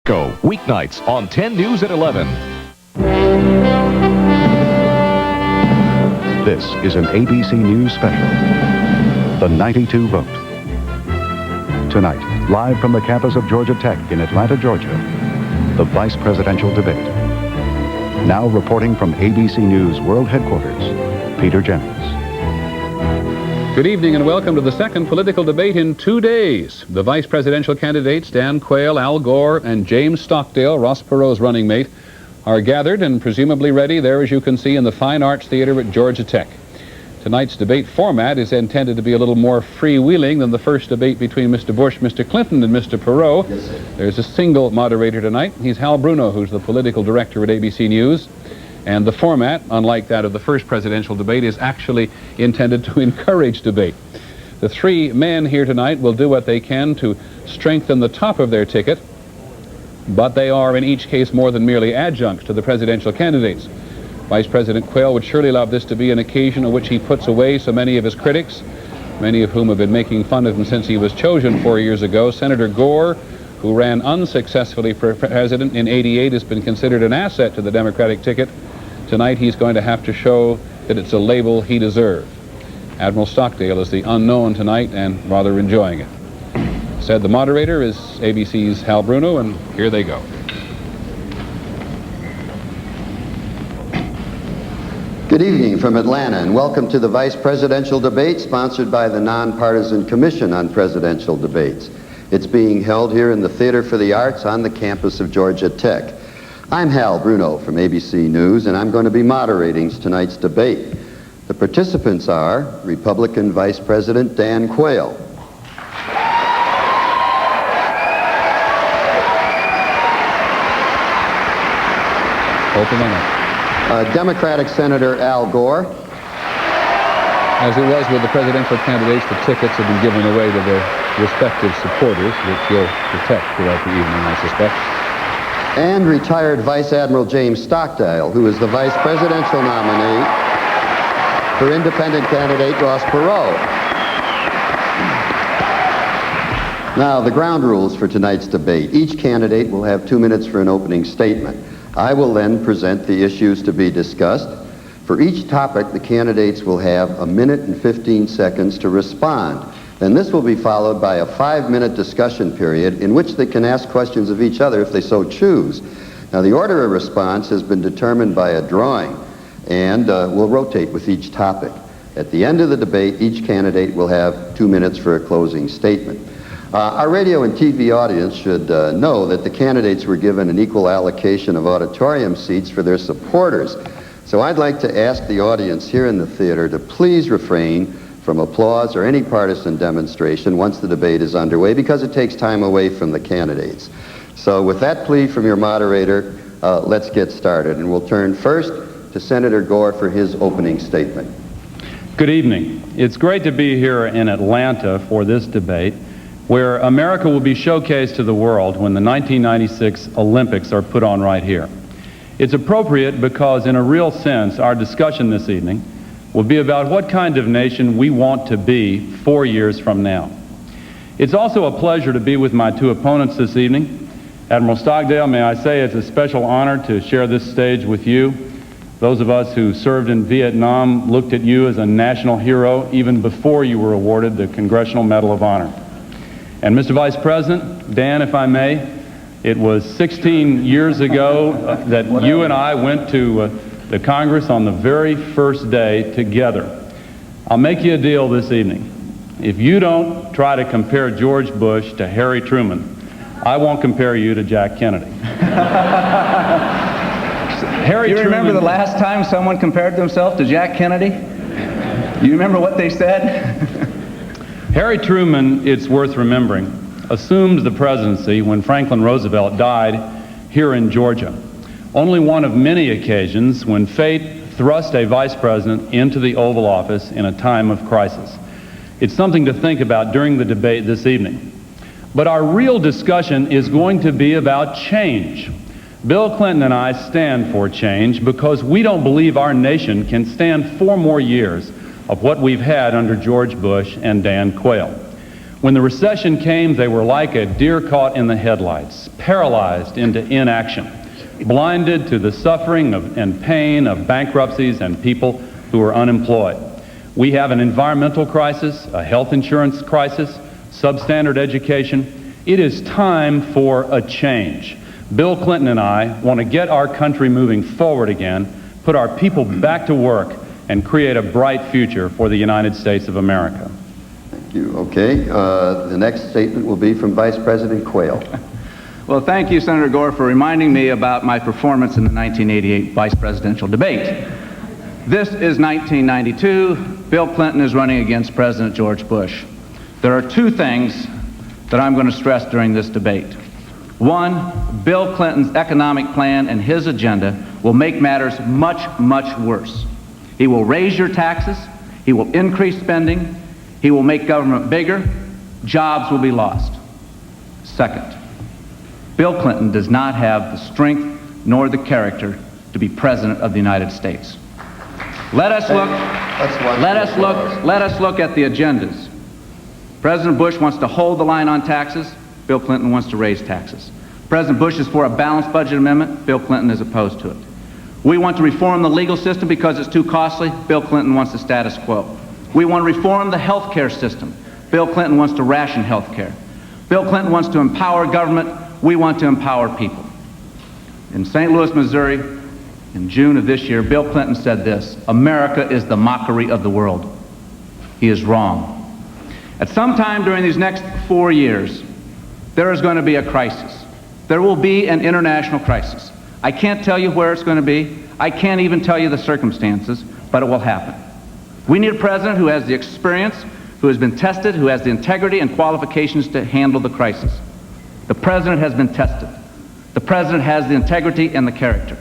Go weeknights on 10 News at 11. This is an ABC News special, The 92 Vote. Tonight, live from the campus of Georgia Tech in Atlanta, Georgia, the vice presidential debate. Now reporting from ABC News World Headquarters, Peter Jennings. Good evening and welcome to the second political debate in 2 days. The vice presidential candidates, Dan Quayle, Al Gore, and James Stockdale, Ross Perot's running mate, are gathered and presumably ready there, as you can see, in the Fine Arts Theater at Georgia Tech. Tonight's debate format is intended to be a little more freewheeling than the first debate between Mr. Bush, Mr. Clinton, and Mr. Perot. Yes, sir. There's a single moderator tonight. He's Hal Bruno, who's the political director at ABC News. And the format, unlike that of the first presidential debate, is actually intended to encourage debate. The three men here tonight will do what they can to strengthen the top of their ticket, but they are in each case more than merely adjuncts to the presidential candidates. Vice President Quayle would surely love this to be an occasion on which he puts away so many of his critics, many of whom have been making fun of him since he was chosen 4 years ago. Senator Gore, who ran unsuccessfully for president in '88, has been considered an asset to the Democratic ticket. Tonight he's going to have to show that it's a label he deserves. Admiral Stockdale is the unknown tonight and rather enjoying it. Said the moderator is ABC's Hal Bruno, and here they go. Good evening from Atlanta, and welcome to the Vice Presidential Debate sponsored by the Nonpartisan Commission on Presidential Debates. It's being held here in the Theater for the Arts on the campus of Georgia Tech. I'm Hal Bruno from ABC News, and I'm going to be moderating tonight's debate. The participants are Republican Vice President Dan Quayle, Democratic Senator Al Gore. As it was with the presidential candidates, the tickets have been given away to their respective supporters, which you'll protect throughout the evening, I suspect. And retired Vice Admiral James Stockdale, who is the vice presidential nominee for independent candidate Ross Perot. Now, the ground rules for tonight's debate. Each candidate will have 2 minutes for an opening statement. I will then present the issues to be discussed. For each topic, the candidates will have 1 minute and 15 seconds to respond. Then this will be followed by a 5-minute discussion period in which they can ask questions of each other if they so choose. Now, the order of response has been determined by a drawing and will rotate with each topic. At the end of the debate, each candidate will have 2 minutes for a closing statement. Our radio and TV audience should know that the candidates were given an equal allocation of auditorium seats for their supporters. So I'd like to ask the audience here in the theater to please refrain from applause or any partisan demonstration once the debate is underway, because it takes time away from the candidates. So with that plea from your moderator, let's get started. And we'll turn first to Senator Gore for his opening statement. Good evening. It's great to be here in Atlanta for this debate, where America will be showcased to the world when the 1996 Olympics are put on right here. It's appropriate because, in a real sense, our discussion this evening will be about what kind of nation we want to be 4 years from now. It's also a pleasure to be with my two opponents this evening. Admiral Stockdale, may I say it's a special honor to share this stage with you. Those of us who served in Vietnam looked at you as a national hero even before you were awarded the Congressional Medal of Honor. And Mr. Vice President, Dan, if I may, it was 16 years ago that you and I went to the Congress on the very first day together. I'll make you a deal this evening. If you don't try to compare George Bush to Harry Truman, I won't compare you to Jack Kennedy. Do you remember the last time someone compared themselves to Jack Kennedy? Do you remember what they said? Harry Truman, it's worth remembering, assumed the presidency when Franklin Roosevelt died here in Georgia. Only one of many occasions when fate thrust a vice president into the Oval Office in a time of crisis. It's something to think about during the debate this evening. But our real discussion is going to be about change. Bill Clinton and I stand for change because we don't believe our nation can stand 4 more years of what we've had under George Bush and Dan Quayle. When the recession came, they were like a deer caught in the headlights, paralyzed into inaction, blinded to the suffering and pain of bankruptcies and people who are unemployed. We have an environmental crisis, a health insurance crisis, substandard education. It is time for a change. Bill Clinton and I want to get our country moving forward again, put our people back to work, and create a bright future for the United States of America. Thank you. Okay. The next statement will be from Vice President Quayle. Well, thank you, Senator Gore, for reminding me about my performance in the 1988 vice presidential debate. This is 1992. Bill Clinton is running against President George Bush. There are two things that I'm going to stress during this debate. One, Bill Clinton's economic plan and his agenda will make matters much, much worse. He will raise your taxes, he will increase spending, he will make government bigger, jobs will be lost. Second, Bill Clinton does not have the strength nor the character to be President of the United States. Let us look at the agendas. President Bush wants to hold the line on taxes. Bill Clinton wants to raise taxes. President Bush is for a balanced budget amendment. Bill Clinton is opposed to it. We want to reform the legal system because it's too costly. Bill Clinton wants the status quo. We want to reform the health care system. Bill Clinton wants to ration health care. Bill Clinton wants to empower government. We want to empower people. In St. Louis, Missouri, in June of this year, Bill Clinton said this: America is the mockery of the world. He is wrong. At some time during these next 4 years, there is going to be a crisis. There will be an international crisis. I can't tell you where it's going to be. I can't even tell you the circumstances, but it will happen. We need a president who has the experience, who has been tested, who has the integrity and qualifications to handle the crisis. The president has been tested. The president has the integrity and the character.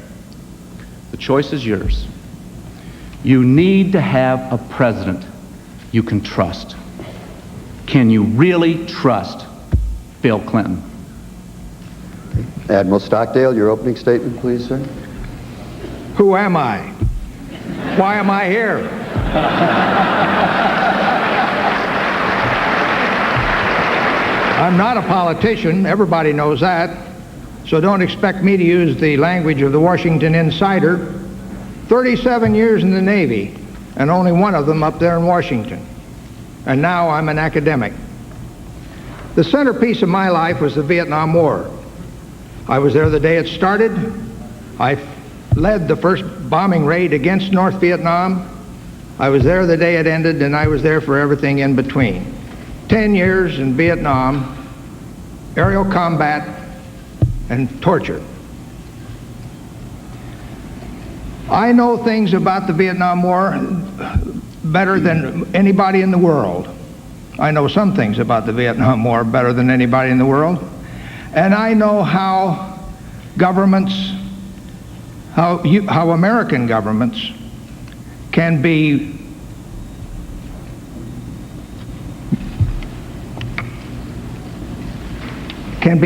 The choice is yours. You need to have a president you can trust. Can you really trust Bill Clinton? Admiral Stockdale, your opening statement, please, sir. Who am I? Why am I here? I'm not a politician. Everybody knows that. So don't expect me to use the language of the Washington Insider. 37 years in the Navy, and only one of them up there in Washington. And now I'm an academic. The centerpiece of my life was the Vietnam War. I was there the day it started. I led the first bombing raid against North Vietnam. I was there the day it ended, and I was there for everything in between. 10 years in Vietnam, aerial combat, and torture. I know things about the Vietnam War better than anybody in the world. I know some things about the Vietnam War better than anybody in the world. And I know how governments, how American governments can be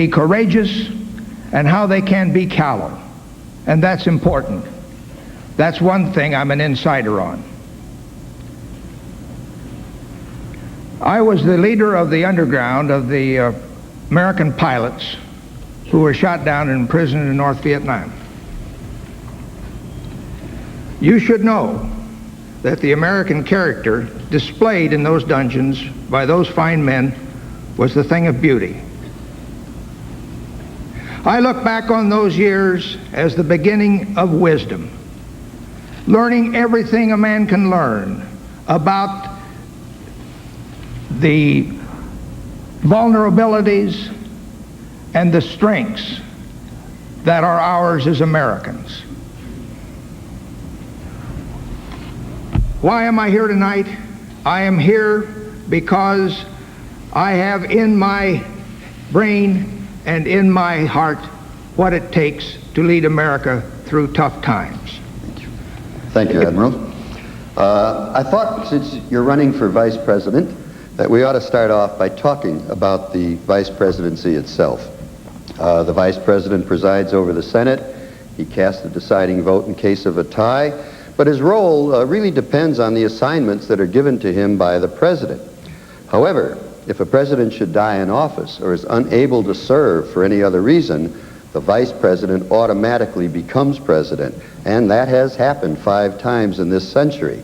courageous and how they can be callow. And that's important. That's one thing I'm an insider on. I was the leader of the underground of the American pilots who were shot down and imprisoned in North Vietnam. You should know that the American character displayed in those dungeons by those fine men was the thing of beauty. I look back on those years as the beginning of wisdom, learning everything a man can learn about the vulnerabilities and the strengths that are ours as Americans. Why am I here tonight? I am here because I have in my brain and in my heart what it takes to lead America through tough times. Thank you, Admiral. I thought, since you're running for Vice President, that we ought to start off by talking about the Vice Presidency itself. The Vice President presides over the Senate. He casts the deciding vote in case of a tie, but his role really depends on the assignments that are given to him by the President. However, if a president should die in office or is unable to serve for any other reason, the vice president automatically becomes president, and that has happened 5 times in this century.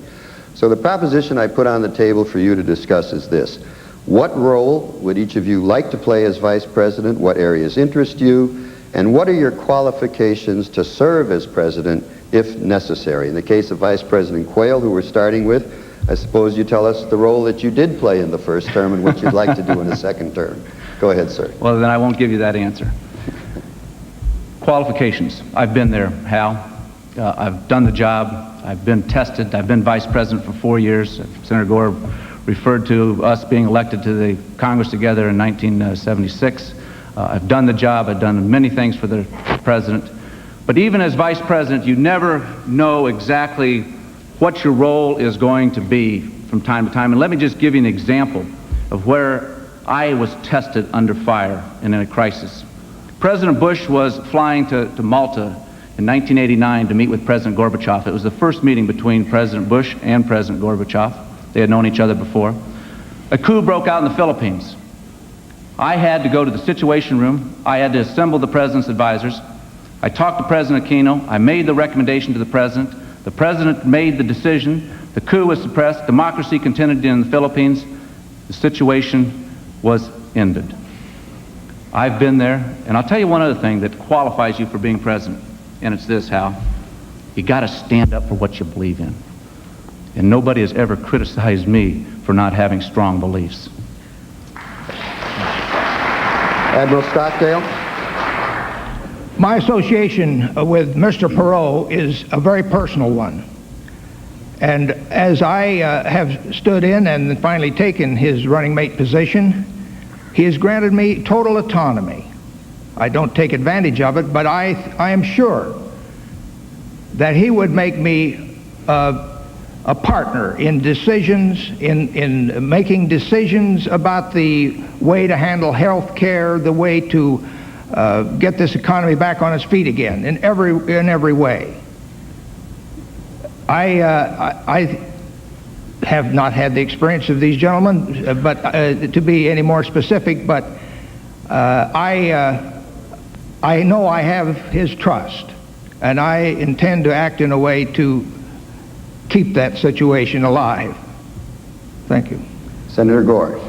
So the proposition I put on the table for you to discuss is this. What role would each of you like to play as vice president? What areas interest you? And what are your qualifications to serve as president if necessary? In the case of Vice President Quayle, who we're starting with, I suppose you tell us the role that you did play in the first term and what you'd like to do in the second term. Go ahead, sir. Well, then I won't give you that answer. Qualifications. I've been there, Hal. I've done the job. I've been tested. I've been vice president for 4 years. Senator Gore referred to us being elected to the Congress together in 1976. I've done the job. I've done many things for the president. But even as vice president, you never know exactly what your role is going to be from time to time. And let me just give you an example of where I was tested under fire and in a crisis. President Bush was flying to Malta in 1989 to meet with President Gorbachev. It was the first meeting between President Bush and President Gorbachev. They had known each other before. A coup broke out in the Philippines. I had to go to the Situation Room. I had to assemble the president's advisors. I talked to President Aquino. I made the recommendation to the president. The president made the decision. The coup was suppressed. Democracy continued in the Philippines. The situation was ended. I've been there, and I'll tell you one other thing that qualifies you for being president, and it's this, Hal. You got to stand up for what you believe in. And nobody has ever criticized me for not having strong beliefs. Admiral Stockdale? My association with Mr. Perot is a very personal one. And as I have stood in and finally taken his running mate position, he has granted me total autonomy. I don't take advantage of it, but I am sure that he would make me a partner in decisions, in making decisions about the way to handle health care, the way to get this economy back on its feet again, in every way. I have not had the experience of these gentlemen, but to be any more specific, but I know I have his trust, and I intend to act in a way to keep that situation alive. Thank you. Senator Gore.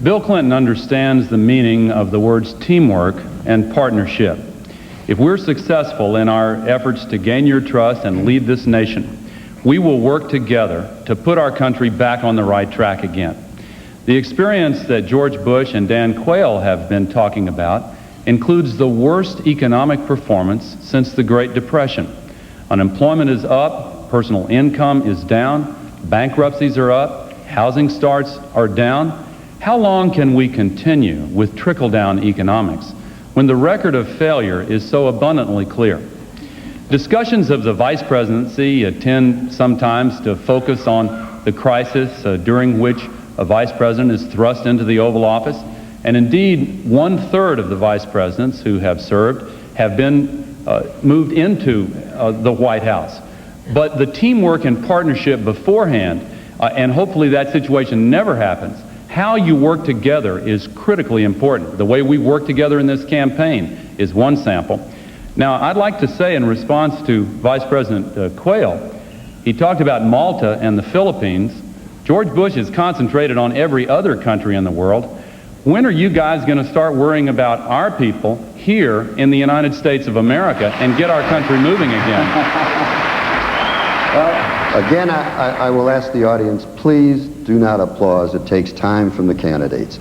Bill Clinton understands the meaning of the words teamwork and partnership. If we're successful in our efforts to gain your trust and lead this nation, we will work together to put our country back on the right track again. The experience that George Bush and Dan Quayle have been talking about includes the worst economic performance since the Great Depression. Unemployment is up, personal income is down, bankruptcies are up, housing starts are down. How long can we continue with trickle-down economics when the record of failure is so abundantly clear? Discussions of the vice presidency tend sometimes to focus on the crisis during which a vice president is thrust into the Oval Office, and indeed 1/3 of the vice presidents who have served have been moved into the White House. But the teamwork and partnership beforehand, and hopefully that situation never happens, how you work together is critically important. The way we work together in this campaign is one sample. Now, I'd like to say in response to Vice President Quayle, he talked about Malta and the Philippines. George Bush is concentrated on every other country in the world. When are you guys going to start worrying about our people here in the United States of America and get our country moving again? Well, again, I will ask the audience, please do not applaud. It takes time from the candidates.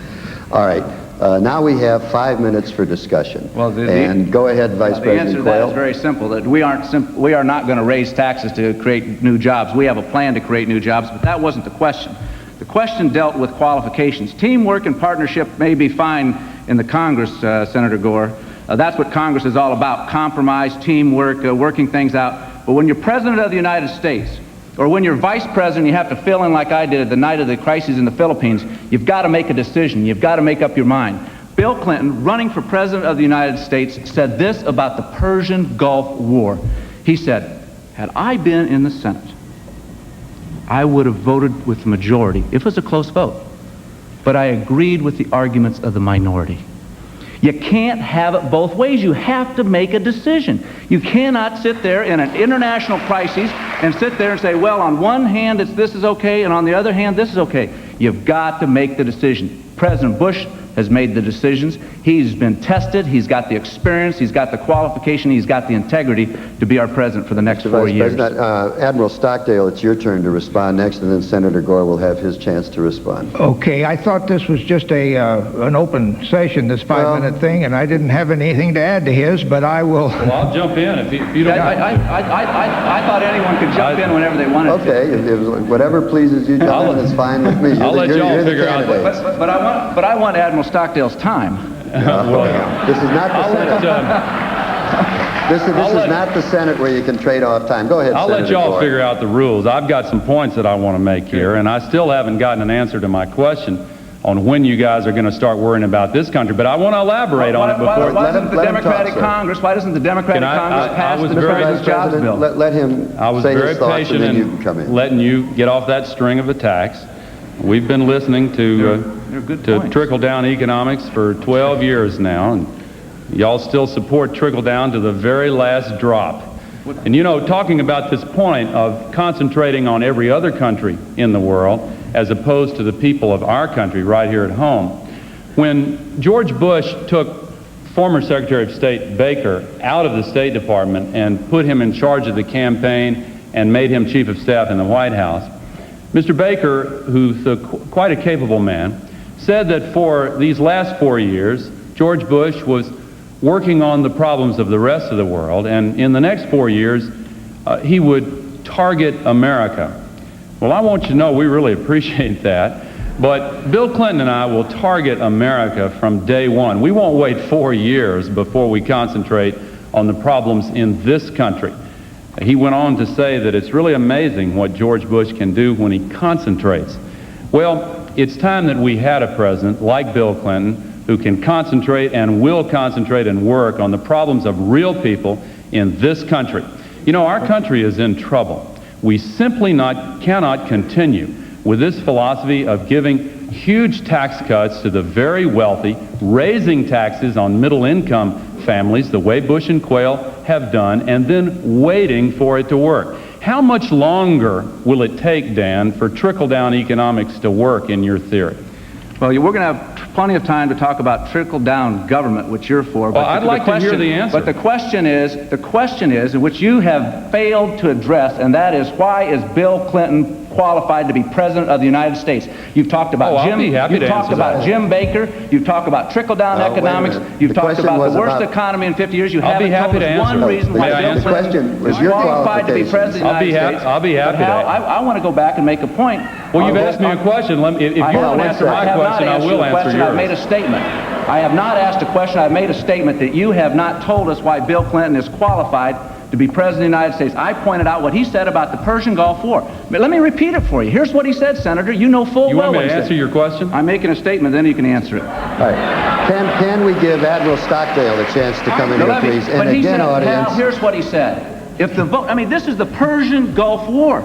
All right. Now we have 5 minutes for discussion. Well, and go ahead, Vice President Quayle. The answer to that is very simple. That we are not going to raise taxes to create new jobs. We have a plan to create new jobs, but that wasn't the question. The question dealt with qualifications. Teamwork and partnership may be fine in the Congress, Senator Gore. That's what Congress is all about: compromise, teamwork, working things out. But when you're President of the United States, or when you're Vice President, you have to fill in like I did the night of the crisis in the Philippines. You've got to make a decision. You've got to make up your mind. Bill Clinton, running for President of the United States, said this about the Persian Gulf War. He said, had I been in the Senate, I would have voted with the majority, if it was a close vote, but I agreed with the arguments of the minority. You can't have it both ways. You have to make a decision. You cannot sit there in an international crisis and sit there and say, well, on one hand this is okay, and on the other hand this is okay. You've got to make the decision. President Bush has made the decisions. He's been tested. He's got the experience. He's got the qualification. He's got the integrity to be our president for the next 4 years. President, Admiral Stockdale, it's your turn to respond next, and then Senator Gore will have his chance to respond. Okay, I thought this was just an open session, this 5-minute thing, and I didn't have anything to add to his, but I will. Well, I'll jump in if you don't. I thought anyone could jump in whenever they wanted to. Okay, whatever pleases you, gentlemen, is fine with me. I'll let y'all figure out. But I want Admiral Stockdale's time. This is not the Senate. This is not the Senate where you can trade off time. Go ahead, I'll Senator let y'all Gore. figure out the rules. I've got some points that I want to make here, and I still haven't gotten an answer to my question on when you guys are going to start worrying about this country. But I want to elaborate on it before. Why doesn't the Democratic Congress pass the President's Jobs Bill? Let him say his thoughts, and then you can come in. Letting you get off that string of attacks. We've been listening to trickle-down economics for 12 years now, and y'all still support trickle-down to the very last drop. And you know, talking about this point of concentrating on every other country in the world as opposed to the people of our country right here at home, when George Bush took former Secretary of State Baker out of the State Department and put him in charge of the campaign and made him Chief of Staff in the White House, Mr. Baker, who's quite a capable man, said that for these last 4 years, George Bush was working on the problems of the rest of the world, and in the next 4 years, he would target America. Well, I want you to know we really appreciate that, but Bill Clinton and I will target America from day one. We won't wait 4 years before we concentrate on the problems in this country. He went on to say that it's really amazing what George Bush can do when he concentrates. Well, it's time that we had a president like Bill Clinton who can concentrate and will concentrate and work on the problems of real people in this country. You know, our country is in trouble. We simply cannot continue with this philosophy of giving huge tax cuts to the very wealthy, raising taxes on middle-income families the way Bush and Quayle have done, and then waiting for it to work. How much longer will it take, Dan, for trickle-down economics to work in your theory? Well, we're going to have plenty of time to talk about trickle-down government, which you're for. Well, I'd like to hear the answer. But the question is, which you have failed to address, and that is, why is Bill Clinton qualified to be president of the United States? You've talked about Jim Baker. You've talked about trickle-down economics. You've talked about the worst economy in 50 years. You haven't told us one reason why Bill Clinton is qualified to be president of the United States. I'll be happy to. I want to go back and make a point. Well, you've asked me a question. If you don't answer my question, I will answer yours. I've made a statement. I have not asked a question. I've made a statement that you have not told us why Bill Clinton is qualified to be president of the United States. I pointed out what he said about the Persian Gulf War. But let me repeat it for you. Here's what he said, Senator. You know full well what he said. You want me to answer your question? I'm making a statement, then you can answer it. All right. Can we give Admiral Stockdale a chance to come in here, please? And again, audience. Here's what he said. If the vote, this is the Persian Gulf War,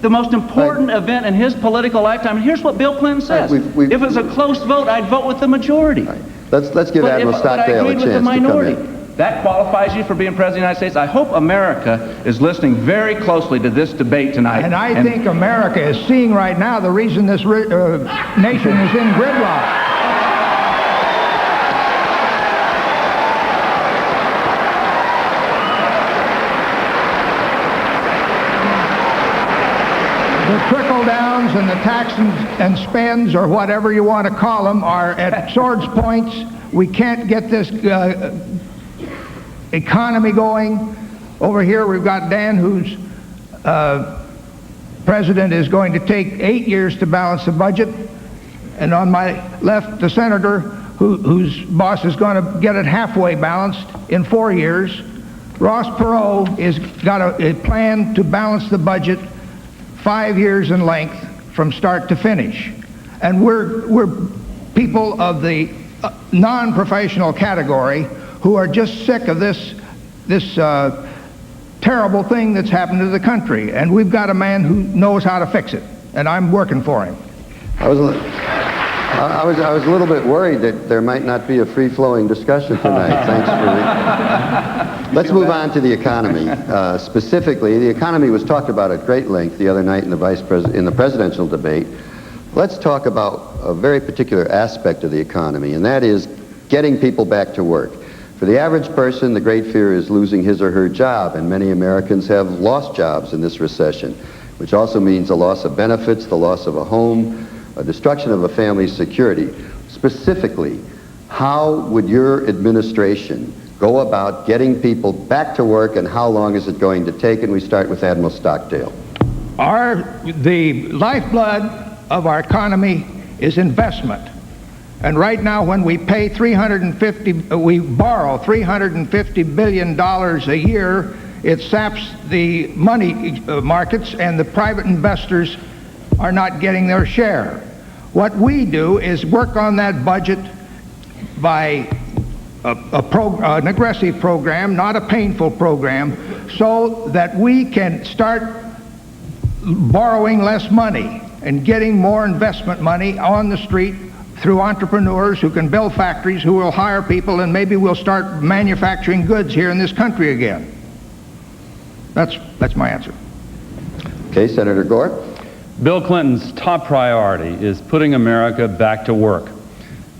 the most important event in his political lifetime. And here's what Bill Clinton says. If it was a close vote, I'd vote with the majority. Right. Let's give Admiral Stockdale a chance to come in. That qualifies you for being president of the United States. I hope America is listening very closely to this debate tonight. And I think America is seeing right now the reason this nation is in gridlock. The trickle-downs and the tax and spends, or whatever you want to call them, are at swords points. We can't get this economy going. Over here we've got Dan, whose president is going to take 8 years to balance the budget, and on my left the senator whose boss is going to get it halfway balanced in 4 years. Ross Perot has got a plan to balance the budget 5 years in length from start to finish, and we're people of the non-professional category who are just sick of this terrible thing that's happened to the country, and we've got a man who knows how to fix it, and I'm working for him. I was a little bit worried that there might not be a free-flowing discussion tonight. Thanks for Let's move on to the economy. Specifically, the economy was talked about at great length the other night in the presidential debate. Let's talk about a very particular aspect of the economy, and that is getting people back to work. For the average person, the great fear is losing his or her job, and many Americans have lost jobs in this recession, which also means the loss of benefits, the loss of a home, a destruction of a family's security. Specifically, how would your administration go about getting people back to work, and how long is it going to take? And we start with Admiral Stockdale. The lifeblood of our economy is investment. And right now, when we pay we borrow $350 billion a year, it saps the money markets, and the private investors are not getting their share. What we do is work on that budget by an aggressive program, not a painful program, so that we can start borrowing less money and getting more investment money on the street through entrepreneurs who can build factories, who will hire people, and maybe we'll start manufacturing goods here in this country again. That's my answer. Okay, Senator Gore. Bill Clinton's top priority is putting America back to work.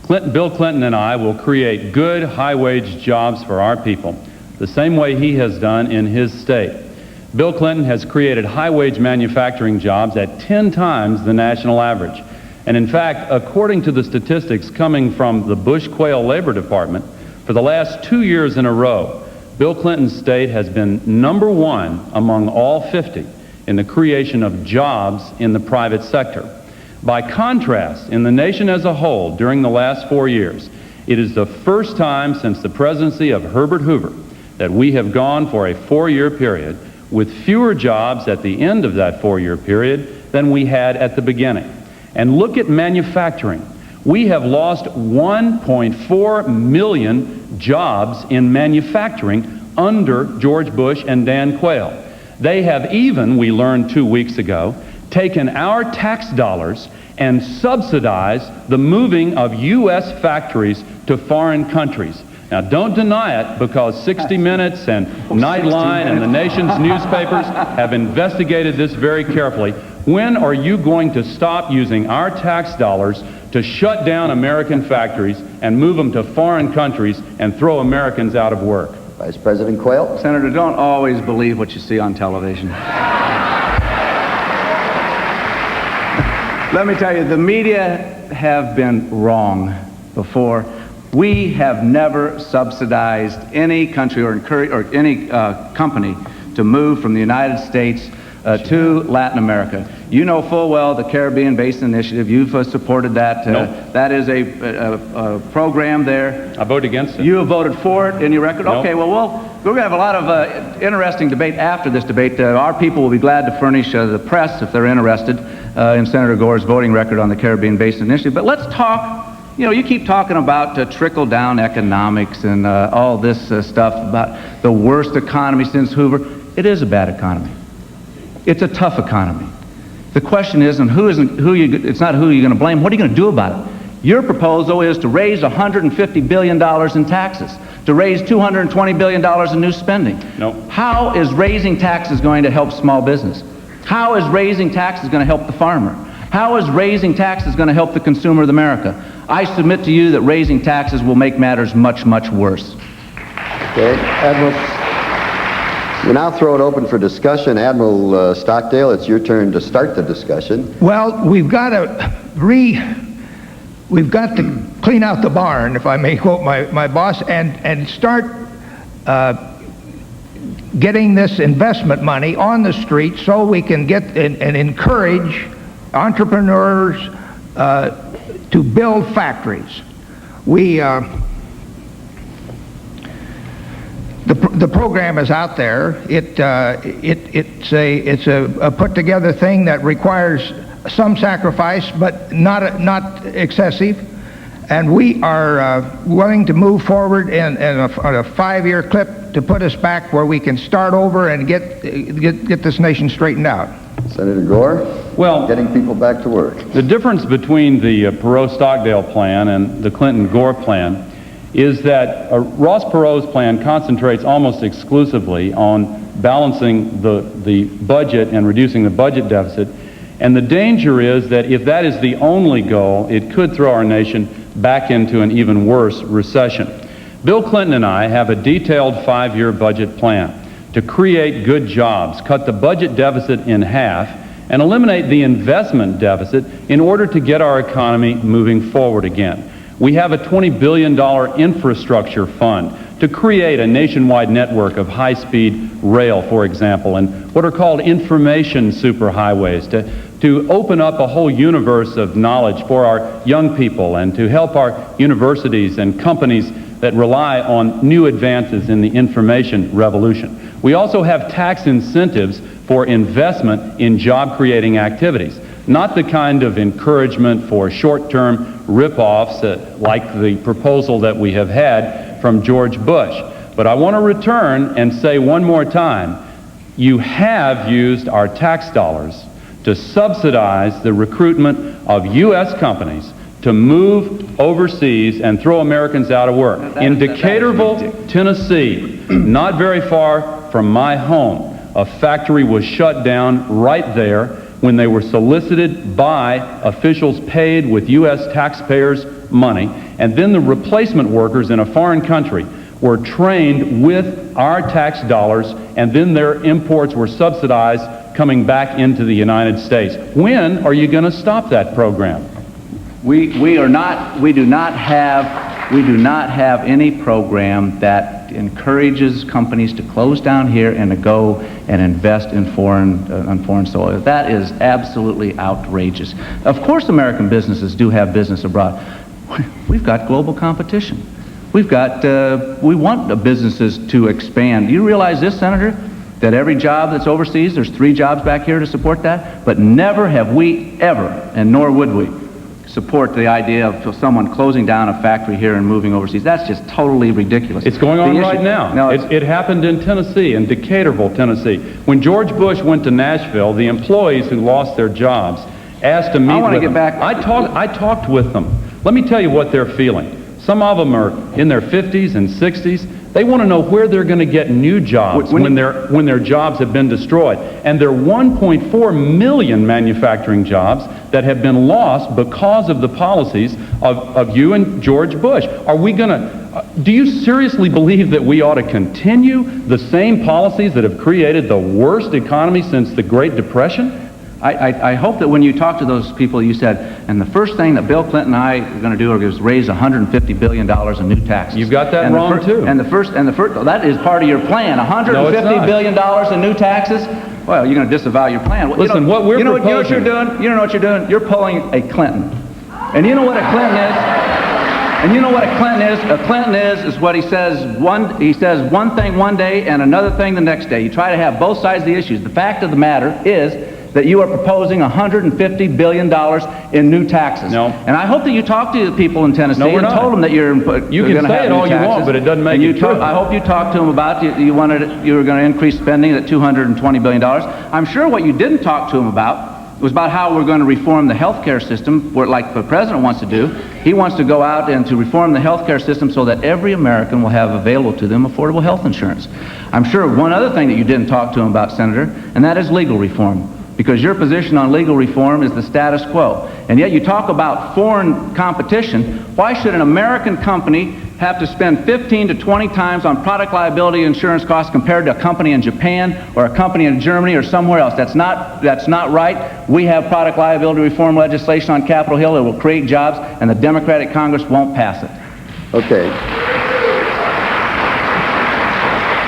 Bill Clinton and I will create good, high-wage jobs for our people, the same way he has done in his state. Bill Clinton has created high-wage manufacturing jobs at 10 times the national average. And in fact, according to the statistics coming from the Bush-Quayle Labor Department, for the last 2 years in a row, Bill Clinton's state has been #1 among all 50 in the creation of jobs in the private sector. By contrast, in the nation as a whole, during the last 4 years, it is the first time since the presidency of Herbert Hoover that we have gone for a 4-year period with fewer jobs at the end of that 4-year period than we had at the beginning. And look at manufacturing. We have lost 1.4 million jobs in manufacturing under George Bush and Dan Quayle. They have even, we learned 2 weeks ago, taken our tax dollars and subsidized the moving of U.S. factories to foreign countries. Now, don't deny it, because 60 Minutes and Nightline and the nation's newspapers have investigated this very carefully. When are you going to stop using our tax dollars to shut down American factories and move them to foreign countries and throw Americans out of work? Vice President Quayle. Senator, don't always believe what you see on television. Let me tell you, the media have been wrong before. We have never subsidized any country or encouraged any company to move from the United States to Latin America. You know full well the Caribbean Basin Initiative. You've supported that. Nope. That is a program there. I voted against it. You have voted for it in your record? Nope. Okay, well, we're going to have a lot of interesting debate after this debate. Our people will be glad to furnish the press, if they're interested, in Senator Gore's voting record on the Caribbean Basin Initiative. But let's talk. You know, you keep talking about trickle-down economics and all this stuff about the worst economy since Hoover. It is a bad economy. It's a tough economy. The question isn't it's not who you're going to blame. What are you going to do about it? Your proposal is to raise $150 billion in taxes, to raise $220 billion in new spending. Nope. How is raising taxes going to help small business? How is raising taxes going to help the farmer? How is raising taxes going to help the consumer of America? I submit to you that raising taxes will make matters much, much worse. Okay, Admiral, we now throw it open for discussion. Admiral Stockdale, it's your turn to start the discussion. Well, we've got to clean out the barn, if I may quote my boss, and start getting this investment money on the street so we can get and encourage entrepreneurs to build factories. The program is out there. It's a put together thing that requires some sacrifice, but not excessive. And we are willing to move forward on a 5-year clip to put us back where we can start over and get this nation straightened out. Senator Gore? Well, Getting people back to work. the difference between the Perot-Stockdale plan and the Clinton-Gore plan is that Ross Perot's plan concentrates almost exclusively on balancing the budget and reducing the budget deficit. And the danger is that if that is the only goal, it could throw our nation back into an even worse recession. Bill Clinton and I have a detailed 5-year budget plan to create good jobs, cut the budget deficit in half, and eliminate the investment deficit in order to get our economy moving forward again. We have a $20 billion infrastructure fund to create a nationwide network of high-speed rail, for example, and what are called information superhighways to open up a whole universe of knowledge for our young people and to help our universities and companies that rely on new advances in the information revolution. We also have tax incentives for investment in job-creating activities, not the kind of encouragement for short-term rip-offs like the proposal that we have had from George Bush. But I want to return and say one more time, you have used our tax dollars to subsidize the recruitment of U.S. companies to move overseas and throw Americans out of work. In Decaturville, Tennessee, not very far from my home, a factory was shut down right there when they were solicited by officials paid with U.S. taxpayers' money, and then the replacement workers in a foreign country were trained with our tax dollars, and then their imports were subsidized coming back into the United States. When are you going to stop that program? We do not have any program that encourages companies to close down here and to go and invest in on foreign soil. That is absolutely outrageous. Of course American businesses do have business abroad. We've got global competition. We want the businesses to expand. Do you realize this, Senator? That every job that's overseas, there's 3 jobs back here to support that, but never have we ever, and nor would we, support the idea of someone closing down a factory here and moving overseas. That's just totally ridiculous. It's going on right now. No, it happened in Tennessee, in Decaturville, Tennessee. When George Bush went to Nashville, the employees who lost their jobs asked to meet with them. I talked with them. Let me tell you what they're feeling. Some of them are in their 50s and 60s. They want to know where they're going to get new jobs when their jobs have been destroyed. And there are 1.4 million manufacturing jobs that have been lost because of the policies of you and George Bush. Are we going to, do you seriously believe that we ought to continue the same policies that have created the worst economy since the Great Depression? I hope that when you talk to those people, you said, and the first thing that Bill Clinton and I are going to do is raise $150 billion in new taxes. You've got that wrong too. And the first, that is part of your plan. $150 billion in new taxes. Well, you're going to disavow your plan. Listen, what we're proposing. You know what you're doing? You don't know what you're doing? You're pulling a Clinton. And you know what a Clinton is? And you know what a Clinton is? A Clinton is what he says one thing one day and another thing the next day. You try to have both sides of the issues. The fact of the matter is that you are proposing $150 billion in new taxes. No. And I hope that you talk to the people in Tennessee and told them that you're going to have new taxes. You can say it all you want, but it doesn't make it true. I hope you talked to them about you were going to increase spending at $220 billion. I'm sure what you didn't talk to them about was about how we're going to reform the health care system, like the president wants to do. He wants to go out and to reform the health care system so that every American will have available to them affordable health insurance. I'm sure one other thing that you didn't talk to him about, Senator, and that is legal reform. Because your position on legal reform is the status quo. And yet you talk about foreign competition. Why should an American company have to spend 15 to 20 times on product liability insurance costs compared to a company in Japan or a company in Germany or somewhere else? That's not right. We have product liability reform legislation on Capitol Hill that will create jobs, and the Democratic Congress won't pass it. Okay.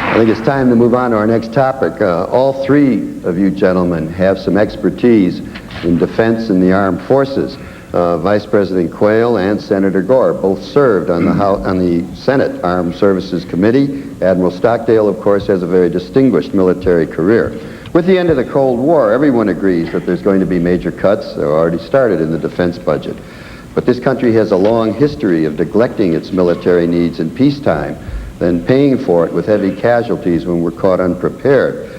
I think it's time to move on to our next topic. All 3 of you gentlemen have some expertise in defense and the armed forces. Vice President Quayle and Senator Gore both served on the Senate Armed Services Committee. Admiral Stockdale, of course, has a very distinguished military career. With the end of the Cold War, everyone agrees that there's going to be major cuts that are already started in the defense budget. But this country has a long history of neglecting its military needs in peacetime, then paying for it with heavy casualties when we're caught unprepared.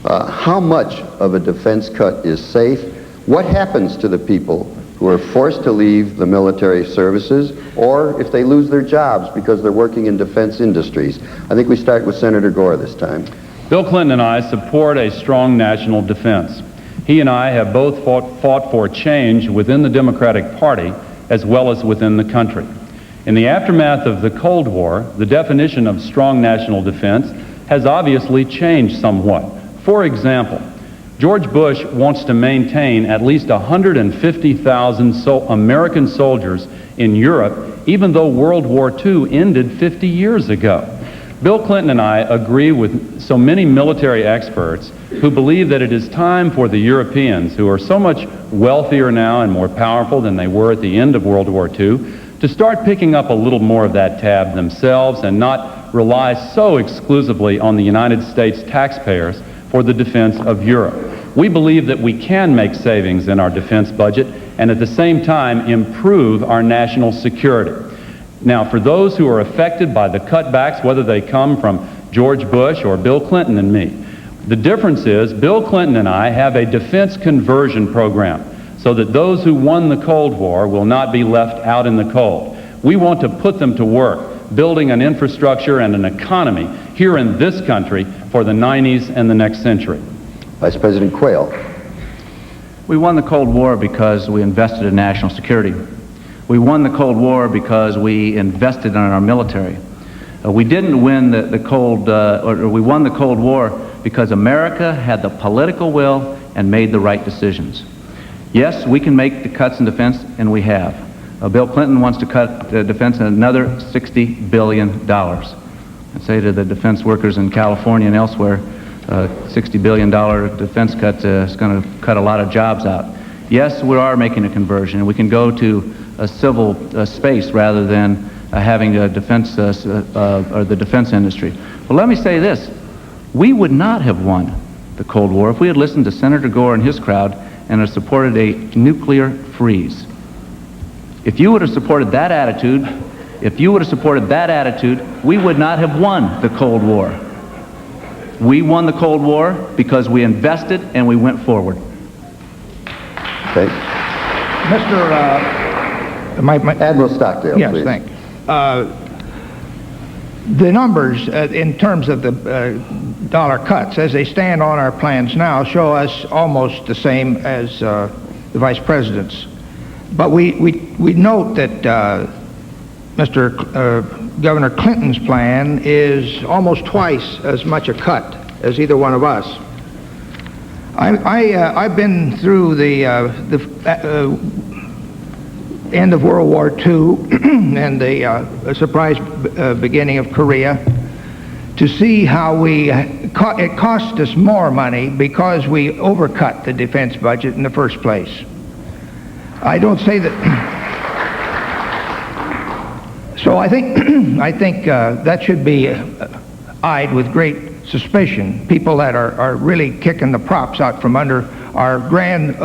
How much of a defense cut is safe? What happens to the people who are forced to leave the military services, or if they lose their jobs because they're working in defense industries? I think we start with Senator Gore this time. Bill Clinton and I support a strong national defense. He and I have both fought for change within the Democratic Party as well as within the country. In the aftermath of the Cold War, the definition of strong national defense has obviously changed somewhat. For example, George Bush wants to maintain at least 150,000 American soldiers in Europe, even though World War II ended 50 years ago. Bill Clinton and I agree with so many military experts who believe that it is time for the Europeans, who are so much wealthier now and more powerful than they were at the end of World War II, to start picking up a little more of that tab themselves and not rely so exclusively on the United States taxpayers for the defense of Europe. We believe that we can make savings in our defense budget and at the same time improve our national security. Now, for those who are affected by the cutbacks, whether they come from George Bush or Bill Clinton and me, the difference is Bill Clinton and I have a defense conversion program so that those who won the Cold War will not be left out in the cold. We want to put them to work, building an infrastructure and an economy here in this country for the 90s and the next century. Vice President Quayle. We won the Cold War because we invested in national security. We won the Cold War because we invested in our military. We didn't win we won the Cold War because America had the political will and made the right decisions. Yes, we can make the cuts in defense, and we have. Bill Clinton wants to cut defense another $60 billion. I say to the defense workers in California and elsewhere, $60 billion defense cut is going to cut a lot of jobs out. Yes, we are making a conversion. We can go to a civil space rather than having a defense or the defense industry. But let me say this: we would not have won the Cold War if we had listened to Senator Gore and his crowd and had supported a nuclear freeze. If you would have supported that attitude, we would not have won the Cold War. We won the Cold War because we invested and we went forward. Okay. Admiral Stockdale, yes, please. thank you. The numbers in terms of the dollar cuts as they stand on our plans now show us almost the same as the Vice President's. But we note that Governor Clinton's plan is almost twice as much a cut as either one of us. I've been through the end of World War II and the surprise beginning of Korea to see how it cost us more money because we overcut the defense budget in the first place. I don't say that. So I think that should be eyed with great suspicion. People that are really kicking the props out from under our grand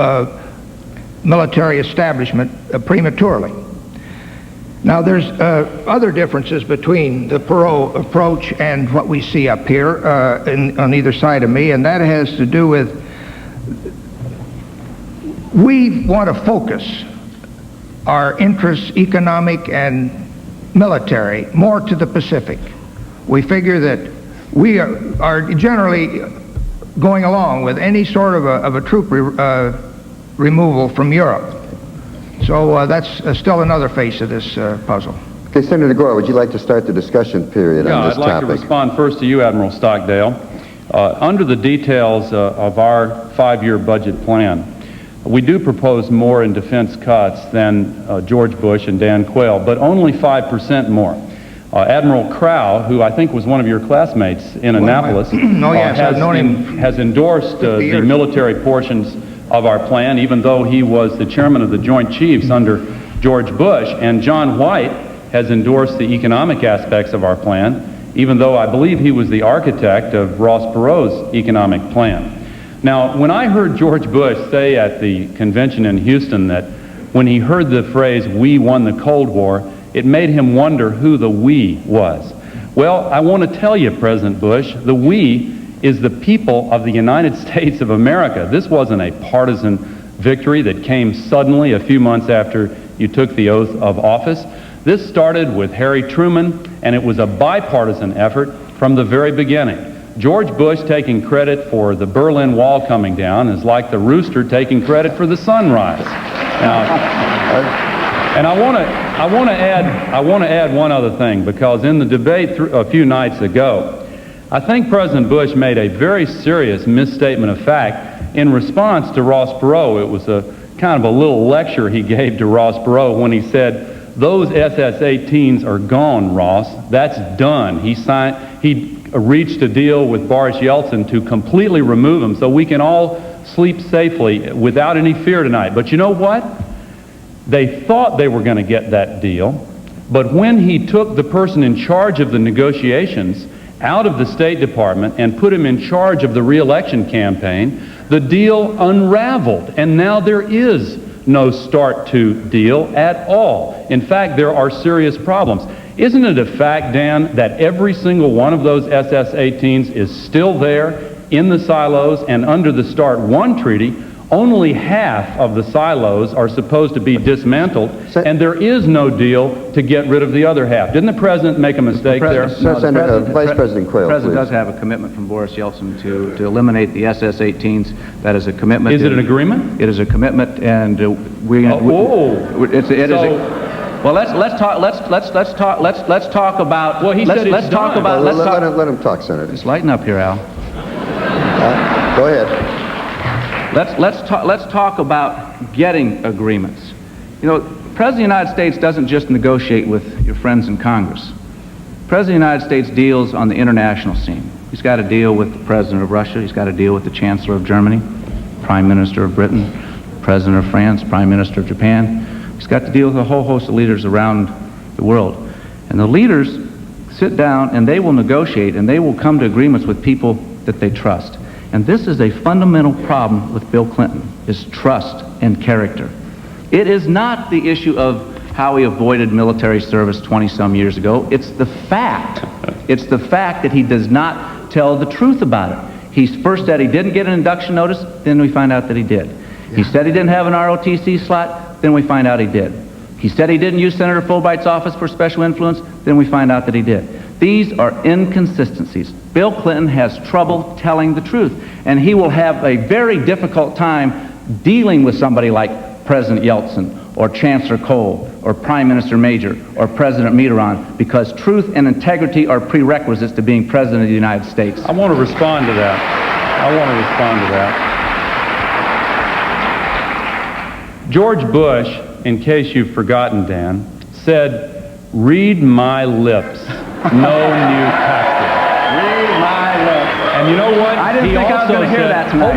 military establishment prematurely. Now there's other differences between the Perot approach and what we see up here on either side of me, and that has to do with we want to focus our interests, economic and military, more to the Pacific. We figure that we are generally going along with any sort of a troop removal from Europe. So that's still another face of this puzzle. Okay, Senator Gore, would you like to start the discussion period on this topic? I'd like to respond first to you, Admiral Stockdale. Under the details of our 5-year budget plan, we do propose more in defense cuts than George Bush and Dan Quayle, but only 5% more. Admiral Crow, who I think was one of your classmates in Annapolis, has endorsed the military portions of our plan, even though he was the chairman of the Joint Chiefs under George Bush, and John White has endorsed the economic aspects of our plan, even though I believe he was the architect of Ross Perot's economic plan. Now, when I heard George Bush say at the convention in Houston that when he heard the phrase, "we won the Cold War," it made him wonder who the "we" was. Well, I want to tell you, President Bush, the "we" is the people of the United States of America. This wasn't a partisan victory that came suddenly a few months after you took the oath of office. This started with Harry Truman, and it was a bipartisan effort from the very beginning. George Bush taking credit for the Berlin Wall coming down is like the rooster taking credit for the sunrise. And I want to add one other thing, because in the debate a few nights ago, I think President Bush made a very serious misstatement of fact in response to Ross Perot. It was a kind of a little lecture he gave to Ross Perot when he said, "Those SS-18s are gone, Ross. That's done." He reached a deal with Boris Yeltsin to completely remove them so we can all sleep safely without any fear tonight. But you know what? They thought they were going to get that deal, but when he took the person in charge of the negotiations out of the State Department and put him in charge of the re-election campaign, the deal unraveled, and now there is no start to deal at all. In fact, there are serious problems. Isn't it a fact, Dan, that every single one of those SS-18s is still there in the silos, and under the START I treaty, only half of the silos are supposed to be dismantled, and there is no deal to get rid of the other half. Didn't the President make a mistake there? Vice President Quayle, the President please. does have a commitment from Boris Yeltsin to eliminate the SS-18s. That is a commitment. Is it an agreement? It is a commitment, and well, let's talk about. Well, he said it's done. Let him talk, Senator. Just lighten up here, Al. Go ahead. Let's talk about getting agreements. You know, the President of the United States doesn't just negotiate with your friends in Congress. The President of the United States deals on the international scene. He's got to deal with the President of Russia. He's got to deal with the Chancellor of Germany, Prime Minister of Britain, President of France, Prime Minister of Japan. He's got to deal with a whole host of leaders around the world. And the leaders sit down and they will negotiate and they will come to agreements with people that they trust. And this is a fundamental problem with Bill Clinton, is trust and character. It is not the issue of how he avoided military service 20-some years ago. It's the fact. It's the fact that he does not tell the truth about it. He first said he didn't get an induction notice, then we find out that he did. He said he didn't have an ROTC slot, then we find out he did. He said he didn't use Senator Fulbright's office for special influence, then we find out that he did. These are inconsistencies. Bill Clinton has trouble telling the truth, and he will have a very difficult time dealing with somebody like President Yeltsin or Chancellor Kohl or Prime Minister Major or President Mitterrand, because truth and integrity are prerequisites to being President of the United States. I want to respond to that. George Bush, in case you've forgotten, Dan, said, "Read my lips, no new tactics." Read my lips. And you know what? I didn't think I was going to hear that tonight.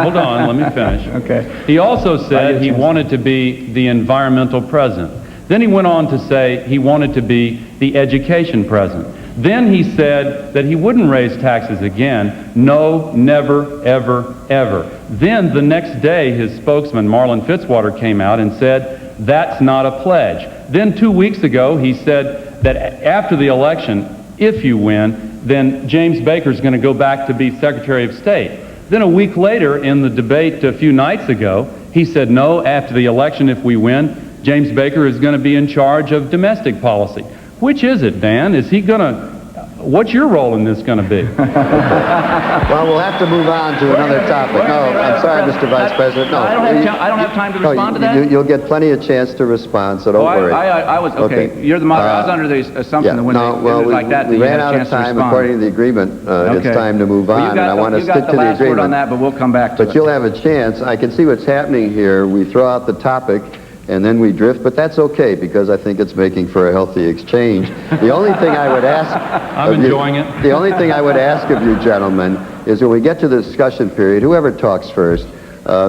Hold on, let me finish. Okay. He also said he wanted to be the environmental president. Then he went on to say he wanted to be the education president. Then he said that he wouldn't raise taxes again. No, never, ever, ever. Then the next day, his spokesman, Marlon Fitzwater, came out and said, "That's not a pledge." Then 2 weeks ago, he said that after the election, if you win, then James Baker's going to go back to be Secretary of State. Then a week later, in the debate a few nights ago, he said, no, after the election, if we win, James Baker is going to be in charge of domestic policy. Which is it, Dan? Is he going to... What's your role in this going to be? Well, we'll have to move on to another topic. No, I'm sorry, Mr. Vice President. No, I don't have time to respond to that? You'll get plenty of chance to respond, so don't worry. I was, okay, you're the moderator. I was under the assumption that when they like that, we you ran had a out of chance to time. respond. According to the agreement, it's time to move on, and I want to stick to the You got the last word agreement. on that, but we'll come back to it. But you'll have a chance. I can see what's happening here. We throw out the topic, and then we drift, but that's okay, because I think it's making for a healthy exchange. The only thing I would ask... I'm enjoying it. The only thing I would ask of you gentlemen is when we get to the discussion period, whoever talks first,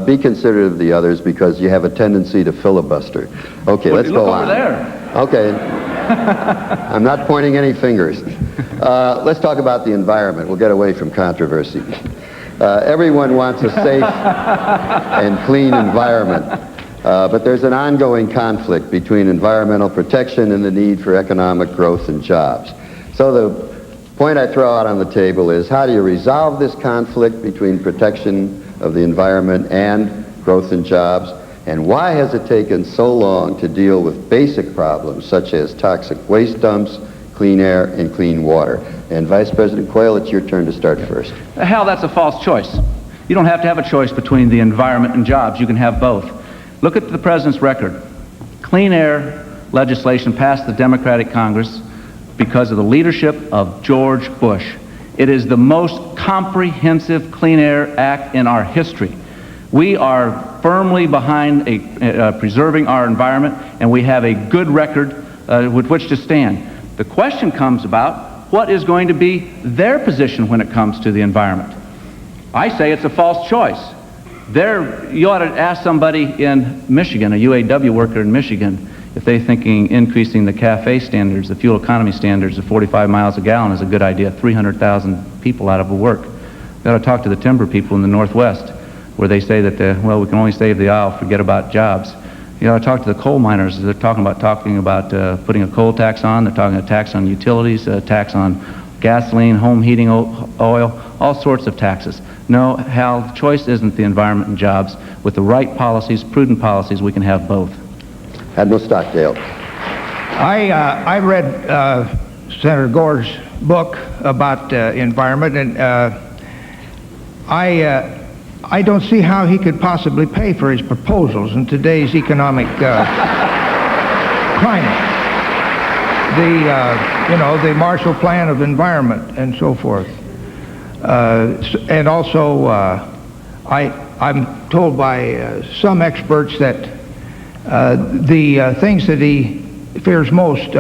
be considerate of the others, because you have a tendency to filibuster. Okay, let's go on. Look over there. Okay. I'm not pointing any fingers. Let's talk about the environment. We'll get away from controversy. Everyone wants a safe and clean environment. But there's an ongoing conflict between environmental protection and the need for economic growth and jobs. So the point I throw out on the table is, how do you resolve this conflict between protection of the environment and growth and jobs? And why has it taken so long to deal with basic problems such as toxic waste dumps, clean air, and clean water? And Vice President Quayle, it's your turn to start first. Hell, that's a false choice. You don't have to have a choice between the environment and jobs. You can have both. Look at the President's record. Clean air legislation passed the Democratic Congress because of the leadership of George Bush. It is the most comprehensive Clean Air Act in our history. We are firmly behind preserving our environment, and we have a good record with which to stand. The question comes about what is going to be their position when it comes to the environment. I say it's a false choice. You ought to ask somebody in Michigan, a UAW worker in Michigan, if they're thinking increasing the CAFE standards, the fuel economy standards to 45 miles a gallon is a good idea. 300,000 people out of work. You ought to talk to the timber people in the Northwest, where they say that, well, we can only save the oil, forget about jobs. You ought to talk to the coal miners. They're talking about putting a coal tax on. They're talking a tax on utilities, a tax on gasoline, home heating oil, all sorts of taxes. No, Hal, the choice isn't the environment and jobs. With the right policies, prudent policies, we can have both. Admiral Stockdale. I read Senator Gore's book about environment, and I don't see how he could possibly pay for his proposals in today's economic climate. The Marshall Plan of Environment and so forth. And also, I'm told by some experts that the things that he fears most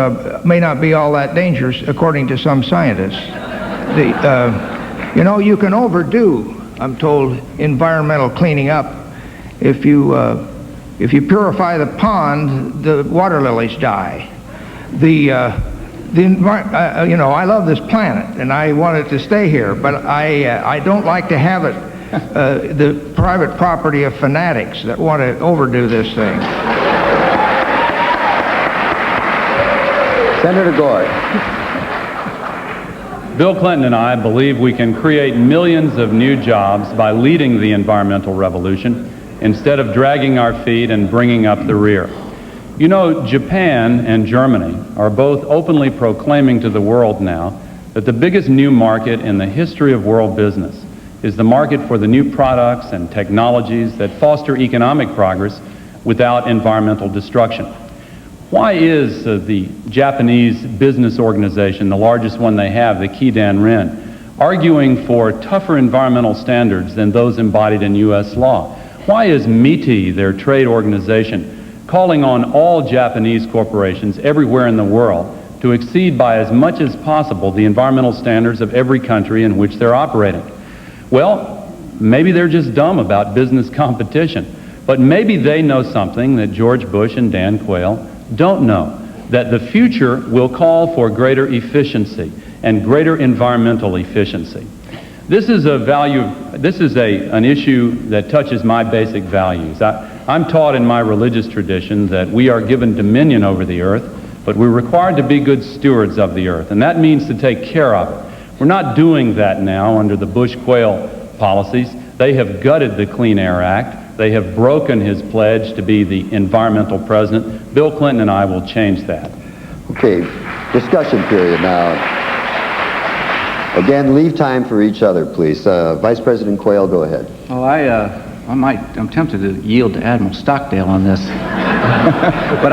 may not be all that dangerous, according to some scientists. You can overdo, I'm told, environmental cleaning up. If you purify the pond, the water lilies die. I love this planet, and I want it to stay here, but I don't like to have it the private property of fanatics that want to overdo this thing. Senator Gore. Bill Clinton and I believe we can create millions of new jobs by leading the environmental revolution instead of dragging our feet and bringing up the rear. You know, Japan and Germany are both openly proclaiming to the world now that the biggest new market in the history of world business is the market for the new products and technologies that foster economic progress without environmental destruction. Why is the Japanese business organization, the largest one they have, the Keidan-Ren, arguing for tougher environmental standards than those embodied in U.S. law? Why is MITI, their trade organization, calling on all Japanese corporations everywhere in the world to exceed by as much as possible the environmental standards of every country in which they're operating? Well, maybe they're just dumb about business competition, but maybe they know something that George Bush and Dan Quayle don't know, that the future will call for greater efficiency and greater environmental efficiency. This is an issue that touches my basic values. I'm taught in my religious tradition that we are given dominion over the earth, but we're required to be good stewards of the earth, and that means to take care of it. We're not doing that now under the Bush-Quayle policies. They have gutted the Clean Air Act. They have broken his pledge to be the environmental president. Bill Clinton and I will change that. Okay, discussion period now. Again, leave time for each other, please. Vice President Quayle, go ahead. Oh, I'm tempted to yield to Admiral Stockdale on this. But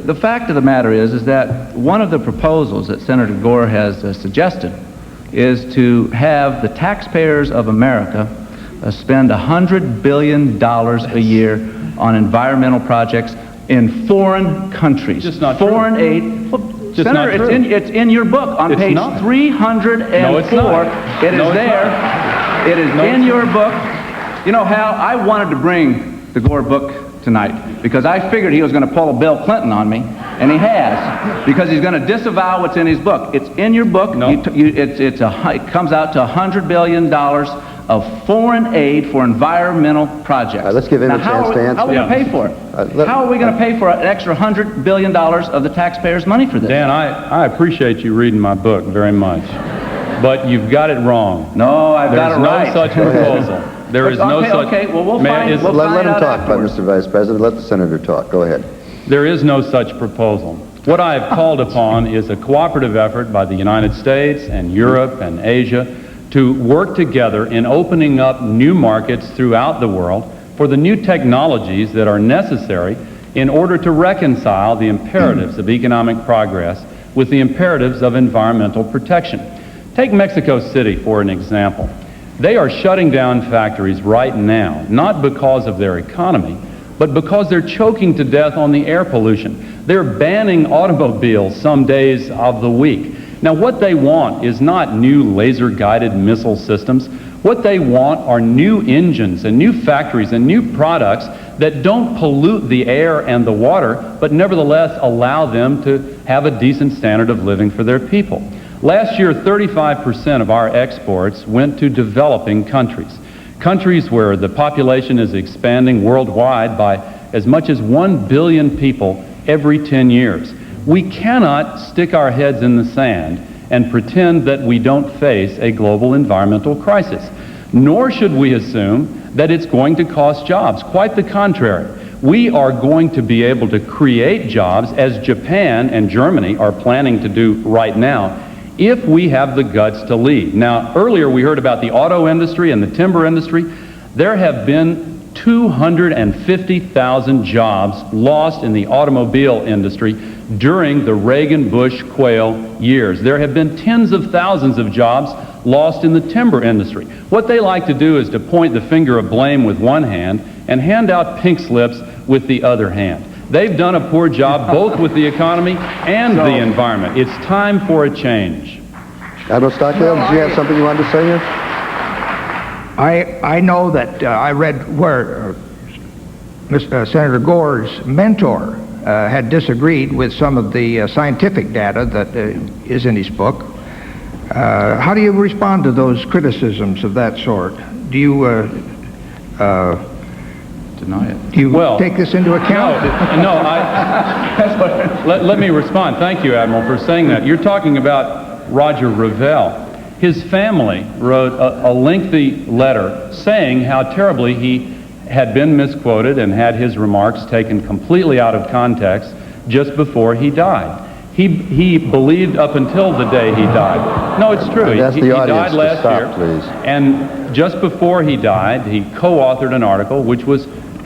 the fact of the matter is that one of the proposals that Senator Gore has suggested is to have the taxpayers of America spend $100 billion a year on environmental projects in foreign countries. Just not foreign true. aid. Well, Just Senator, not true. it's in your book on It's page not. 304. No, it's not. It is No, it's there. not. It is No, in it's your not. book. You know, Hal, I wanted to bring the Gore book tonight because I figured he was going to pull a Bill Clinton on me, and he has, because he's going to disavow what's in his book. It's in your book. No. It comes out to $100 billion of foreign aid for environmental projects. Let's give him a chance to answer. How are we going to pay for it? How are we going to pay for an extra $100 billion of the taxpayers' money for this? Dan, I appreciate you reading my book very much, but you've got it wrong. No, I've got it right. There's no such proposal. There is no such... Okay, well, we'll find Let him out talk, afterwards. Mr. Vice President. Let the Senator talk. Go ahead. There is no such proposal. What I have called upon is a cooperative effort by the United States and Europe and Asia to work together in opening up new markets throughout the world for the new technologies that are necessary in order to reconcile the imperatives of economic progress with the imperatives of environmental protection. Take Mexico City for an example. They are shutting down factories right now, not because of their economy, but because they're choking to death on the air pollution. They're banning automobiles some days of the week. Now, what they want is not new laser-guided missile systems. What they want are new engines and new factories and new products that don't pollute the air and the water, but nevertheless allow them to have a decent standard of living for their people. Last year, 35% of our exports went to developing countries. Countries where the population is expanding worldwide by as much as 1 billion people every 10 years. We cannot stick our heads in the sand and pretend that we don't face a global environmental crisis. Nor should we assume that it's going to cost jobs. Quite the contrary. We are going to be able to create jobs, as Japan and Germany are planning to do right now, if we have the guts to lead. Now, earlier we heard about the auto industry and the timber industry. There have been 250,000 jobs lost in the automobile industry during the Reagan-Bush-Quayle years. There have been tens of thousands of jobs lost in the timber industry. What they like to do is to point the finger of blame with one hand and hand out pink slips with the other hand. They've done a poor job both with the economy and the environment. It's time for a change. Admiral Stockdale, did you have something you wanted to say here? I know that I read where Senator Gore's mentor had disagreed with some of the scientific data that is in his book. How do you respond to those criticisms of that sort? Do you Deny it. do you take this into account? Let me respond. Thank you, Admiral, for saying that. You're talking about Roger Revelle. His family wrote a lengthy letter saying how terribly he had been misquoted and had his remarks taken completely out of context just before he died. He believed up until the day he died. No, it's true. He died last year. Please. And just before he died, he co-authored an article which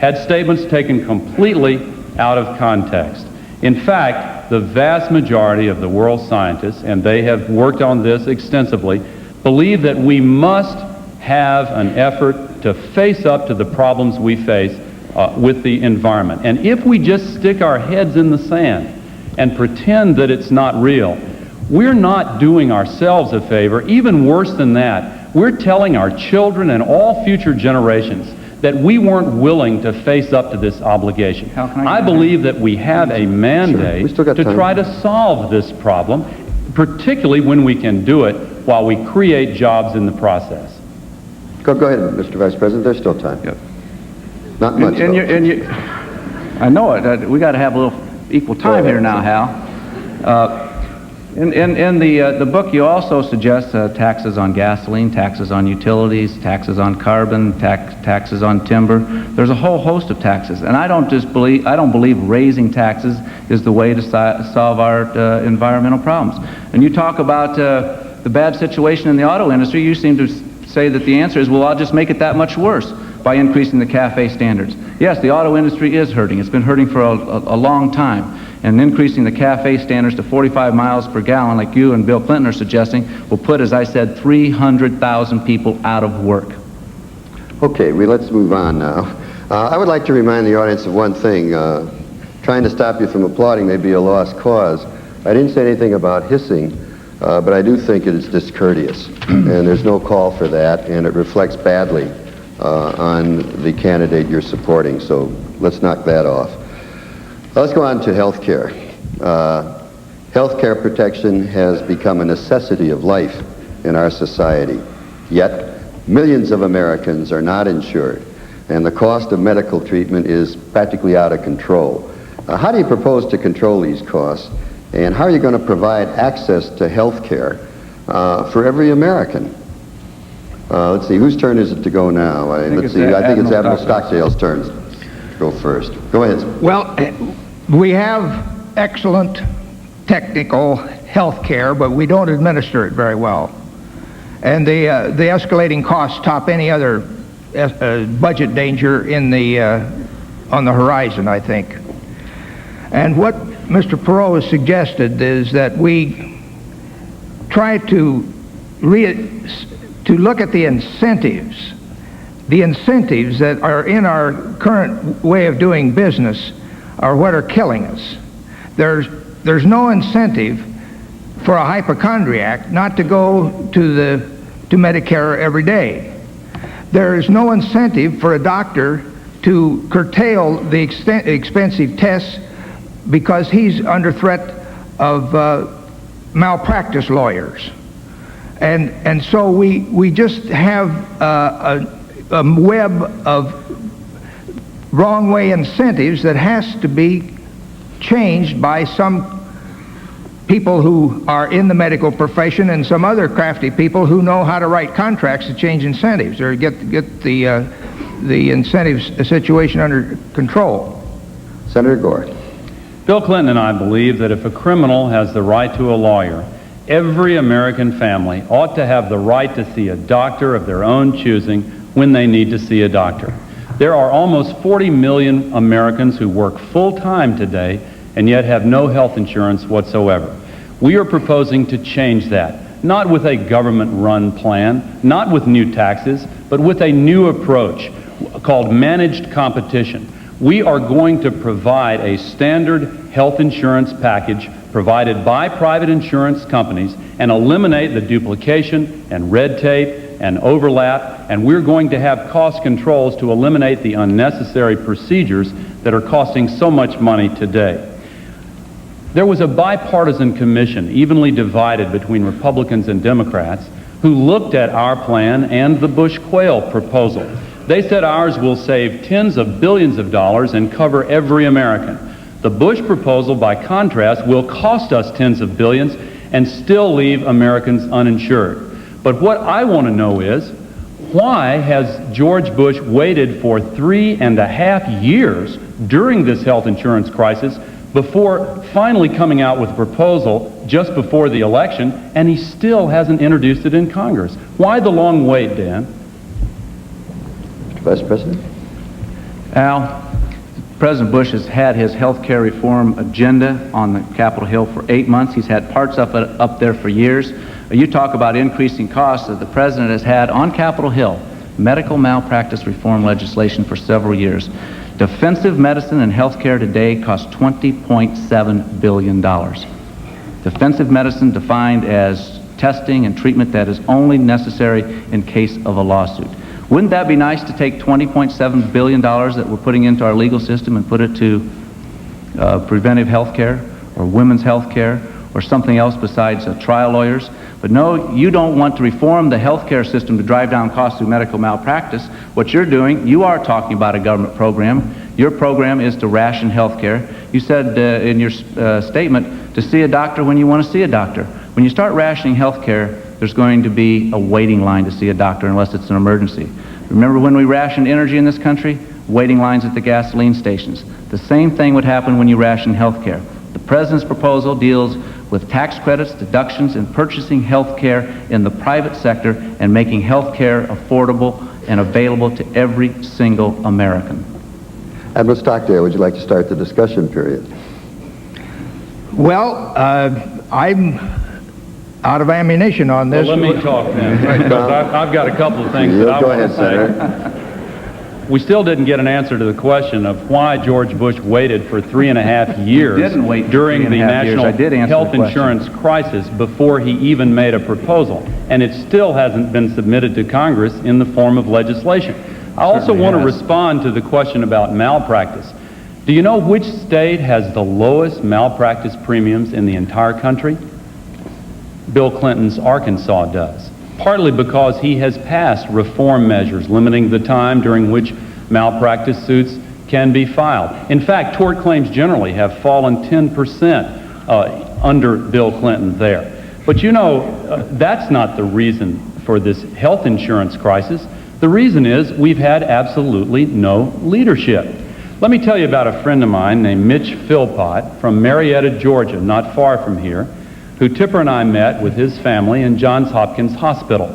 had statements taken completely out of context. In fact, the vast majority of the world's scientists, and they have worked on this extensively, believe that we must have an effort to face up to the problems we face with the environment. And if we just stick our heads in the sand and pretend that it's not real, we're not doing ourselves a favor. Even worse than that, we're telling our children and all future generations that we weren't willing to face up to this obligation. I believe that we have a mandate to try to solve this problem, particularly when we can do it while we create jobs in the process. Go ahead, Mr. Vice President. There's still time. Yep. Not much. I know it. We got to have a little equal time here now, Hal. In the book, you also suggest taxes on gasoline, taxes on utilities, taxes on carbon, taxes on timber. There's a whole host of taxes, and I don't believe raising taxes is the way to solve our environmental problems. And you talk about the bad situation in the auto industry. You seem to say that the answer is, well, I'll just make it that much worse by increasing the CAFE standards. Yes, the auto industry is hurting. It's been hurting for a long time. And increasing the CAFE standards to 45 miles per gallon, like you and Bill Clinton are suggesting, will put, as I said, 300,000 people out of work. Okay, let's move on now. I would like to remind the audience of one thing. Trying to stop you from applauding may be a lost cause. I didn't say anything about hissing, but I do think it is discourteous. And there's no call for that, and it reflects badly on the candidate you're supporting. So let's knock that off. Let's go on to health care. Health care protection has become a necessity of life in our society. Yet, Millions of Americans are not insured, and the cost of medical treatment is practically out of control. How do you propose to control these costs, and how are you going to provide access to health care for every American? Let's see, whose turn is it to go now? I think it's Admiral Stockdale's turn to go first. Go ahead. Well, we have excellent technical health care, but we don't administer it very well. And the escalating costs top any other budget danger in on the horizon, I think. And what Mr. Perot has suggested is that we try to look at the incentives that are in our current way of doing business are what are killing us. There's no incentive for a hypochondriac not to go to Medicare every day. There is no incentive for a doctor to curtail the expensive tests because he's under threat of malpractice lawyers. And so we just have a web of wrong way incentives that has to be changed by some people who are in the medical profession and some other crafty people who know how to write contracts to change incentives or get the incentives situation under control. Senator Gore. Bill Clinton and I believe that if a criminal has the right to a lawyer, every American family ought to have the right to see a doctor of their own choosing when they need to see a doctor. There are almost 40 million Americans who work full-time today and yet have no health insurance whatsoever. We are proposing to change that, not with a government-run plan, not with new taxes, but with a new approach called managed competition. We are going to provide a standard health insurance package provided by private insurance companies and eliminate the duplication and red tape and overlap, and we're going to have cost controls to eliminate the unnecessary procedures that are costing so much money today. There was a bipartisan commission, evenly divided between Republicans and Democrats, who looked at our plan and the Bush-Quayle proposal. They said ours will save tens of billions of dollars and cover every American. The Bush proposal, by contrast, will cost us tens of billions and still leave Americans uninsured. But what I want to know is, why has George Bush waited for 3.5 years during this health insurance crisis before finally coming out with a proposal just before the election, and he still hasn't introduced it in Congress? Why the long wait, Dan? Vice President? Al, President Bush has had his health care reform agenda on the Capitol Hill for 8 months. He's had parts of it up there for years. You talk about increasing costs that the President has had on Capitol Hill, medical malpractice reform legislation for several years. Defensive medicine and health care today costs $20.7 billion. Defensive medicine defined as testing and treatment that is only necessary in case of a lawsuit. Wouldn't that be nice to take $20.7 billion that we're putting into our legal system and put it to preventive health care or women's health care or something else besides trial lawyers? But no, you don't want to reform the health care system to drive down costs through medical malpractice. What you're doing, you are talking about a government program. Your program is to ration health care. You said in your statement to see a doctor when you want to see a doctor. When you start rationing health care, there's going to be a waiting line to see a doctor unless it's an emergency. Remember when we rationed energy in this country? Waiting lines at the gasoline stations. The same thing would happen when you ration health care. The President's proposal deals with tax credits, deductions, and purchasing health care in the private sector and making health care affordable and available to every single American. Admiral Stockdale, would you like to start the discussion period? Well, I'm out of ammunition on this. Well, let me talk then, because I've got a couple of things that I Go want ahead, to say. Senator. We still didn't get an answer to the question of why George Bush waited for 3.5 years didn't wait for during the 3.5 years. national I did answer health the question. insurance crisis before he even made a proposal, and it still hasn't been submitted to Congress in the form of legislation. I also want to respond to the question about malpractice. Do you know which state has the lowest malpractice premiums in the entire country? Bill Clinton's Arkansas does. partly because he has passed reform measures limiting the time during which malpractice suits can be filed. In fact, tort claims generally have fallen 10% under Bill Clinton there. But you know, that's not the reason for this health insurance crisis. The reason is we've had absolutely no leadership. Let me tell you about a friend of mine named Mitch Philpott from Marietta, Georgia, not far from here, who Tipper and I met with his family in Johns Hopkins Hospital.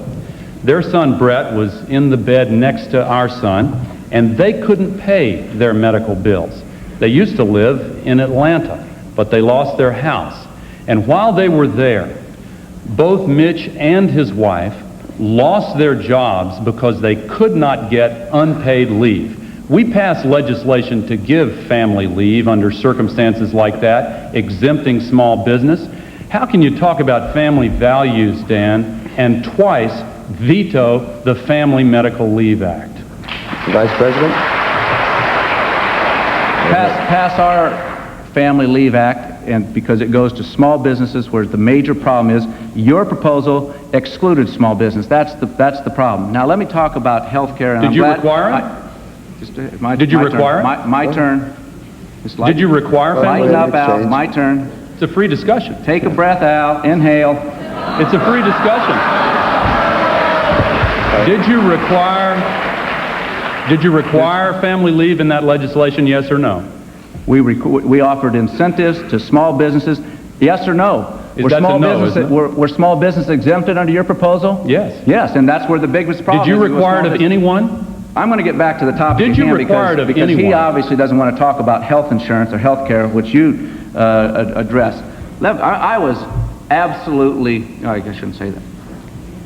Their son Brett was in the bed next to our son, and they couldn't pay their medical bills. They used to live in Atlanta, but they lost their house. And while they were there, both Mitch and his wife lost their jobs because they could not get unpaid leave. We passed legislation to give family leave under circumstances like that, exempting small business. How can you talk about family values, Dan, and twice veto the Family Medical Leave Act? Vice President? Pass our Family Leave Act, and because it goes to small businesses where the major problem is, your proposal excluded small business. That's the problem. Now let me talk about health care. Did you require it? Did you require it? My turn. Did you require family leave? Lighten up, Al. My turn. It's a free discussion. Take a breath, Al. Inhale. It's a free discussion. Did you require family leave in that legislation, yes or no? We offered incentives to small businesses, yes or no? Were small business exempted under your proposal? Yes. Yes, and that's where the biggest problem is. Did you require it of anyone? I'm going to get back to the topic Did you require it of because anyone? He obviously doesn't want to talk about health insurance or health care, which you addressed. I was absolutely, I shouldn't say that.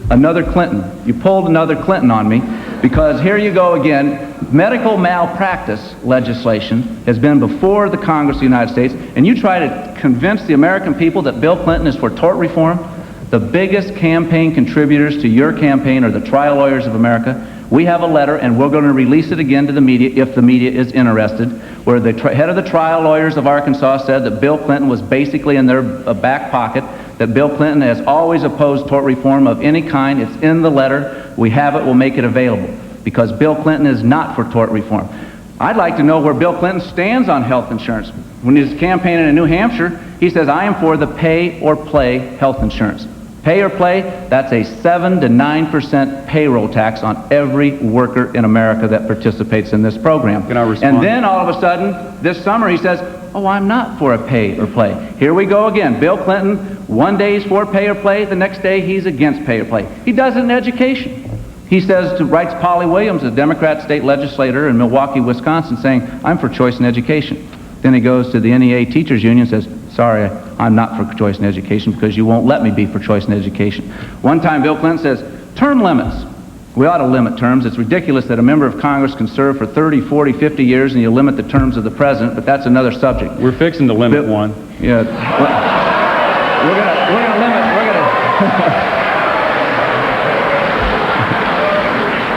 Another Clinton. You pulled another Clinton on me because here you go again. Medical malpractice legislation has been before the Congress of the United States, and you try to convince the American people that Bill Clinton is for tort reform. The biggest campaign contributors to your campaign are the trial lawyers of America. We have a letter, and we're going to release it again to the media if the media is interested, where the head of the trial lawyers of Arkansas said that Bill Clinton was basically in their back pocket, that Bill Clinton has always opposed tort reform of any kind. It's in the letter. We have it. We'll make it available because Bill Clinton is not for tort reform. I'd like to know where Bill Clinton stands on health insurance. When he's campaigning in New Hampshire, he says, I am for the pay or play health insurance. Pay or play, that's a 7 to 9% payroll tax on every worker in America that participates in this program. Can I respond? And then all of a sudden, this summer, he says, oh, I'm not for a pay or play. Here we go again. Bill Clinton, one day he's for pay or play, the next day he's against pay or play. He does it in education. He writes Polly Williams, a Democrat state legislator in Milwaukee, Wisconsin, saying, I'm for choice in education. Then he goes to the NEA Teachers Union and says, sorry, I'm not for choice in education because you won't let me be for choice in education. One time Bill Clinton says, term limits. We ought to limit terms. It's ridiculous that a member of Congress can serve for 30, 40, 50 years and you limit the terms of the president, but that's another subject. We're fixing to limit one. Yeah. We're gonna limit.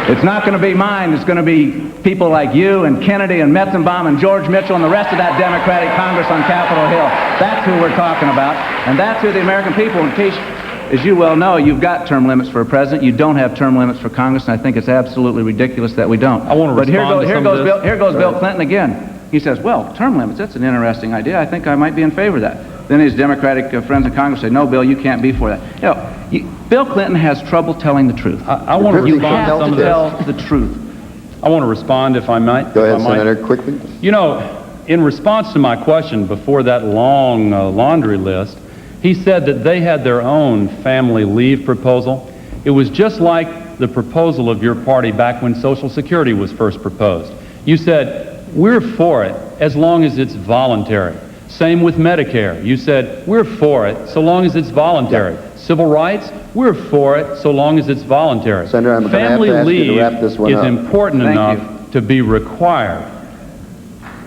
It's not going to be mine. It's going to be people like you and Kennedy and Metzenbaum and George Mitchell and the rest of that Democratic Congress on Capitol Hill. That's who we're talking about, and that's who the American people, in case, as you well know, you've got term limits for a president. You don't have term limits for Congress, and I think it's absolutely ridiculous that we don't. I want to respond to some of this. Here goes Bill Clinton again. He says, well, term limits, that's an interesting idea. I think I might be in favor of that. Then his Democratic friends in Congress say, no, Bill, you can't be for that. You know, Bill Clinton has trouble telling the truth. I want to respond to some of this. You have to tell the truth. I want to respond, if I might. Go ahead, Senator, quickly. You know, in response to my question before that long laundry list, he said that they had their own family leave proposal. It was just like the proposal of your party back when Social Security was first proposed. You said, we're for it as long as it's voluntary. Same with Medicare. You said, we're for it so long as it's voluntary. Yeah. Civil rights, we're for it so long as it's voluntary. Senator, I'm going to have to ask you to wrap this one up. Family leave is important enough to be required.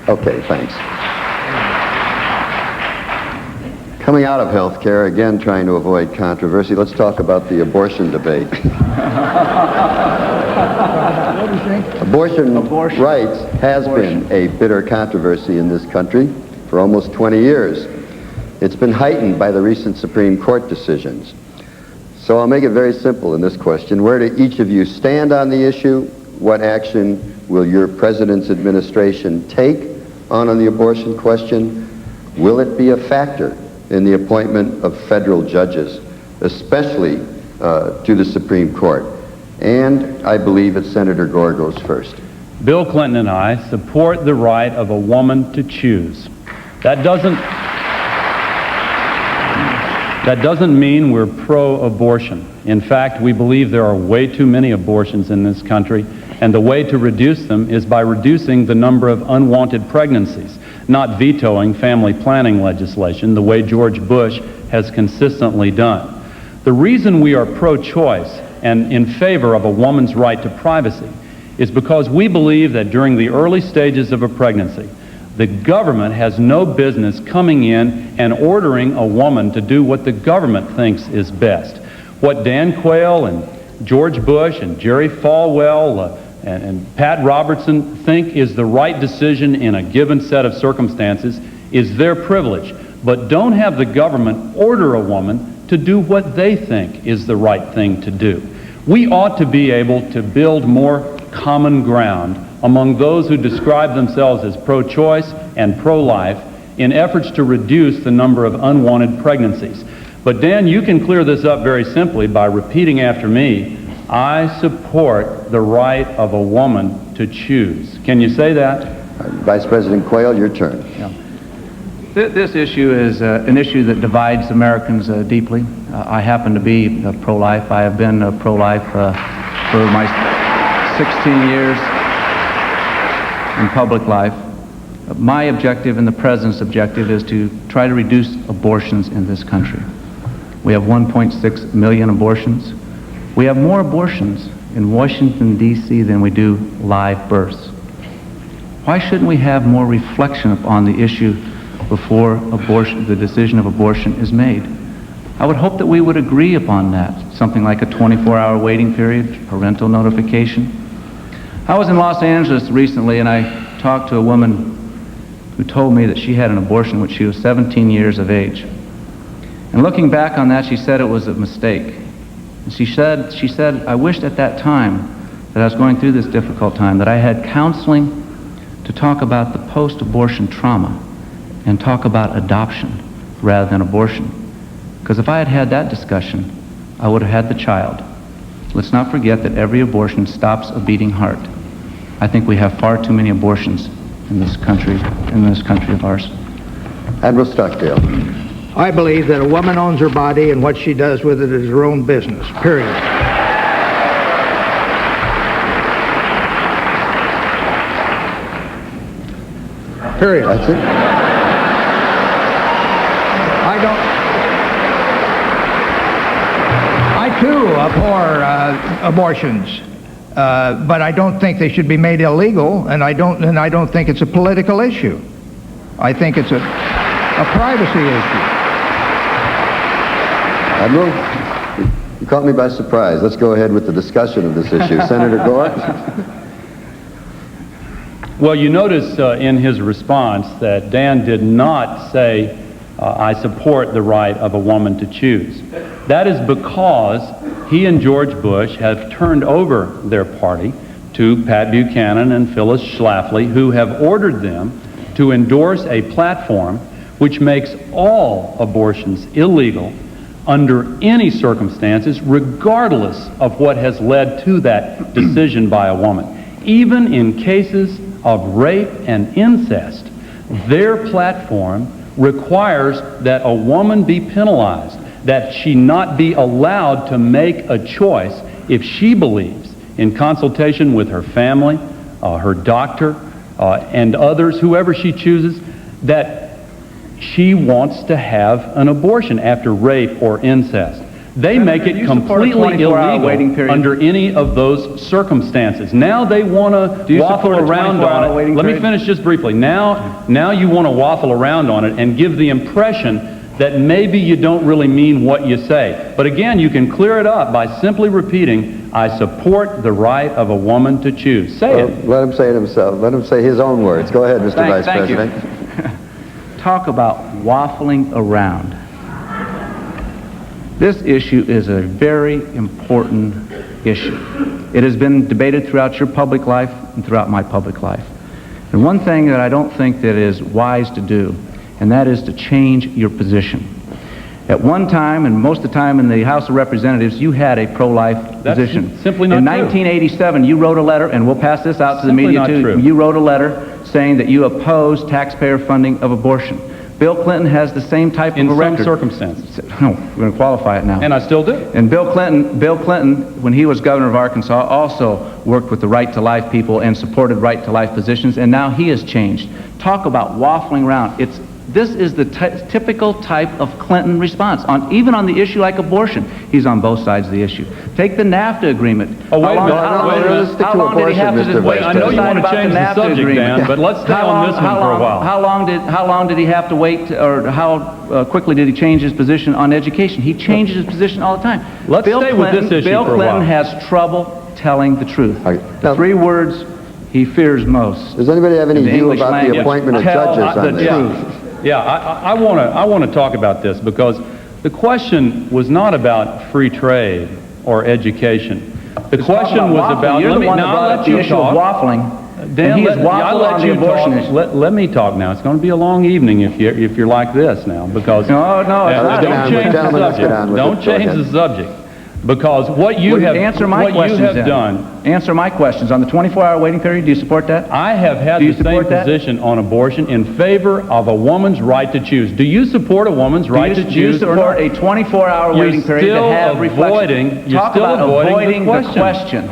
Okay, thanks. Coming out of health care, again trying to avoid controversy, let's talk about the abortion debate. Abortion rights has been a bitter controversy in this country for almost 20 years. It's been heightened by the recent Supreme Court decisions. So I'll make it very simple in this question. Where do each of you stand on the issue? What action will your president's administration take on the abortion question? Will it be a factor in the appointment of federal judges, especially to the Supreme Court? And I believe that Senator Gore goes first. Bill Clinton and I support the right of a woman to choose. That doesn't mean we're pro-abortion. In fact, we believe there are way too many abortions in this country, and the way to reduce them is by reducing the number of unwanted pregnancies, not vetoing family planning legislation the way George Bush has consistently done. The reason we are pro-choice and in favor of a woman's right to privacy is because we believe that during the early stages of a pregnancy, the government has no business coming in and ordering a woman to do what the government thinks is best. What Dan Quayle and George Bush and Jerry Falwell and Pat Robertson think is the right decision in a given set of circumstances is their privilege. But don't have the government order a woman to do what they think is the right thing to do. We ought to be able to build more common ground among those who describe themselves as pro-choice and pro-life in efforts to reduce the number of unwanted pregnancies. But Dan, you can clear this up very simply by repeating after me, I support the right of a woman to choose. Can you say that? Vice President Quayle, your turn. Yeah. This issue is an issue that divides Americans deeply. I happen to be pro-life. I have been pro-life for my 16 years in public life. My objective and the President's objective is to try to reduce abortions in this country. We have 1.6 million abortions. We have more abortions in Washington, D.C. than we do live births. Why shouldn't we have more reflection upon the issue before abortion, the decision of abortion is made? I would hope that we would agree upon that, something like a 24-hour waiting period, parental notification. I was in Los Angeles recently and I talked to a woman who told me that she had an abortion when she was 17 years of age. And looking back on that, she said it was a mistake. And she said, I wished at that time that I was going through this difficult time, that I had counseling to talk about the post-abortion trauma and talk about adoption rather than abortion. Because if I had had that discussion, I would have had the child. Let's not forget that every abortion stops a beating heart. I think we have far too many abortions in this country of ours. Admiral Stockdale. I believe that a woman owns her body and what she does with it is her own business, period. Period. That's it. I too abhor abortions, but I don't think they should be made illegal, and I don't think it's a political issue. I think it's a privacy issue. Admiral, you caught me by surprise. Let's go ahead with the discussion of this issue. Senator Gore? Well, you notice in his response that Dan did not say, I support the right of a woman to choose. That is because he and George Bush have turned over their party to Pat Buchanan and Phyllis Schlafly, who have ordered them to endorse a platform which makes all abortions illegal under any circumstances, regardless of what has led to that decision by a woman. Even in cases of rape and incest, their platform requires that a woman be penalized, that she not be allowed to make a choice if she believes, in consultation with her family, her doctor, and others, whoever she chooses, that she wants to have an abortion after rape or incest. They make it completely illegal under any of those circumstances. Now they want to waffle around on it. Let me finish just briefly. Now you want to waffle around on it and give the impression that maybe you don't really mean what you say. But again, you can clear it up by simply repeating, I support the right of a woman to choose. Say it. Let him say it himself. Let him say his own words. Go ahead, Mr. Vice President. Talk about waffling around. This issue is a very important issue. It has been debated throughout your public life and throughout my public life. And one thing that I don't think that is wise to do, and that is to change your position. At one time, and most of the time in the House of Representatives, you had a pro-life position. Simply not in true. 1987, you wrote a letter, and we'll pass this out to the media too. True. You wrote a letter saying that you oppose taxpayer funding of abortion. Bill Clinton has the same type of a record. In some circumstances. No, we're going to qualify it now. And I still do. And Bill Clinton, when he was governor of Arkansas, also worked with the right to life people and supported right to life positions, and now he has changed. Talk about waffling around. This is the typical type of Clinton response, even on the issue like abortion. He's on both sides of the issue. Take the NAFTA agreement. Oh, wait a minute. How long did he have to just wait? I know you want to change the subject, Dan, but let's stay on this one for a while. How long did he have to wait, or how quickly did he change his position on education? He changes his position all the time. Let's stay with this issue Bill for a while. Clinton has trouble telling the truth. Now, 3 words he fears most. Does anybody have any In the view English about the language. appointment of Tell judges on the this? truth. Yeah, I want to talk about this because the question was not about free trade or education. The question was about. You're the one that brought up the issue of waffling. Dan, he has waffled on the abortion issue. let me talk now. It's going to be a long evening if you're like this now because no, don't change the subject. Don't change the subject. Because what you have answer my questions done. Answer my questions on the 24-hour waiting period. Do you support that? I have had the same position on abortion in favor of a woman's right to choose. Do you support a woman's right to choose? Do you support a 24-hour waiting period to have reflection? You're still avoiding the question.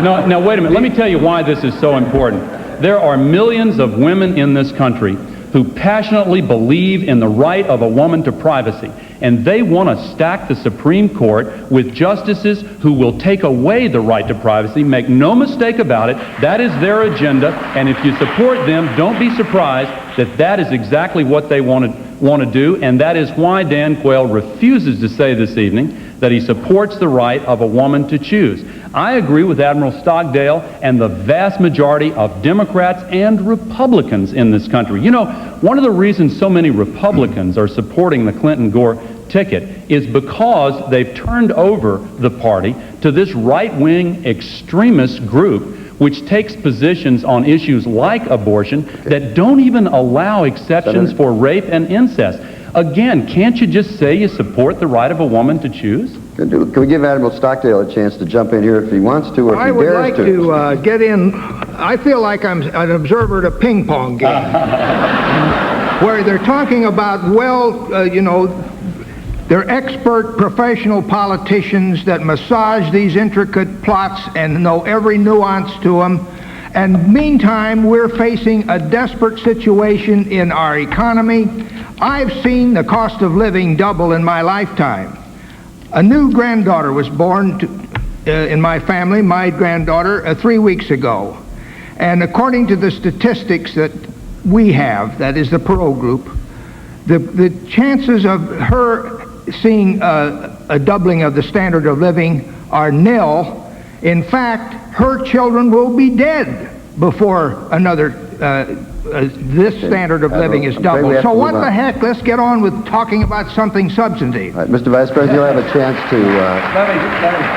No, wait a minute. Let me tell you why this is so important. There are millions of women in this country who passionately believe in the right of a woman to privacy. And they want to stack the Supreme Court with justices who will take away the right to privacy. Make no mistake about it, that is their agenda. And if you support them, don't be surprised that that is exactly what they want to do. And that is why Dan Quayle refuses to say this evening that he supports the right of a woman to choose. I agree with Admiral Stockdale and the vast majority of Democrats and Republicans in this country. You know, one of the reasons so many Republicans are supporting the Clinton-Gore ticket is because they've turned over the party to this right-wing extremist group which takes positions on issues like abortion that don't even allow exceptions for rape and incest. Again, can't you just say you support the right of a woman to choose? Can we give Admiral Stockdale a chance to jump in here if he wants to, or if he dares to? I would like to get in. I feel like I'm an observer at a ping pong game where they're talking about, they're expert professional politicians that massage these intricate plots and know every nuance to them. And meantime, we're facing a desperate situation in our economy. I've seen the cost of living double in my lifetime. A new granddaughter was born in my family, my granddaughter, 3 weeks ago. And according to the statistics that we have, that is the Perot group, the chances of her seeing a doubling of the standard of living are nil. In fact, her children will be dead before this standard of living is doubled. So what the heck? Let's get on with talking about something substantive. All right, Mr. Vice President, you'll have a chance to.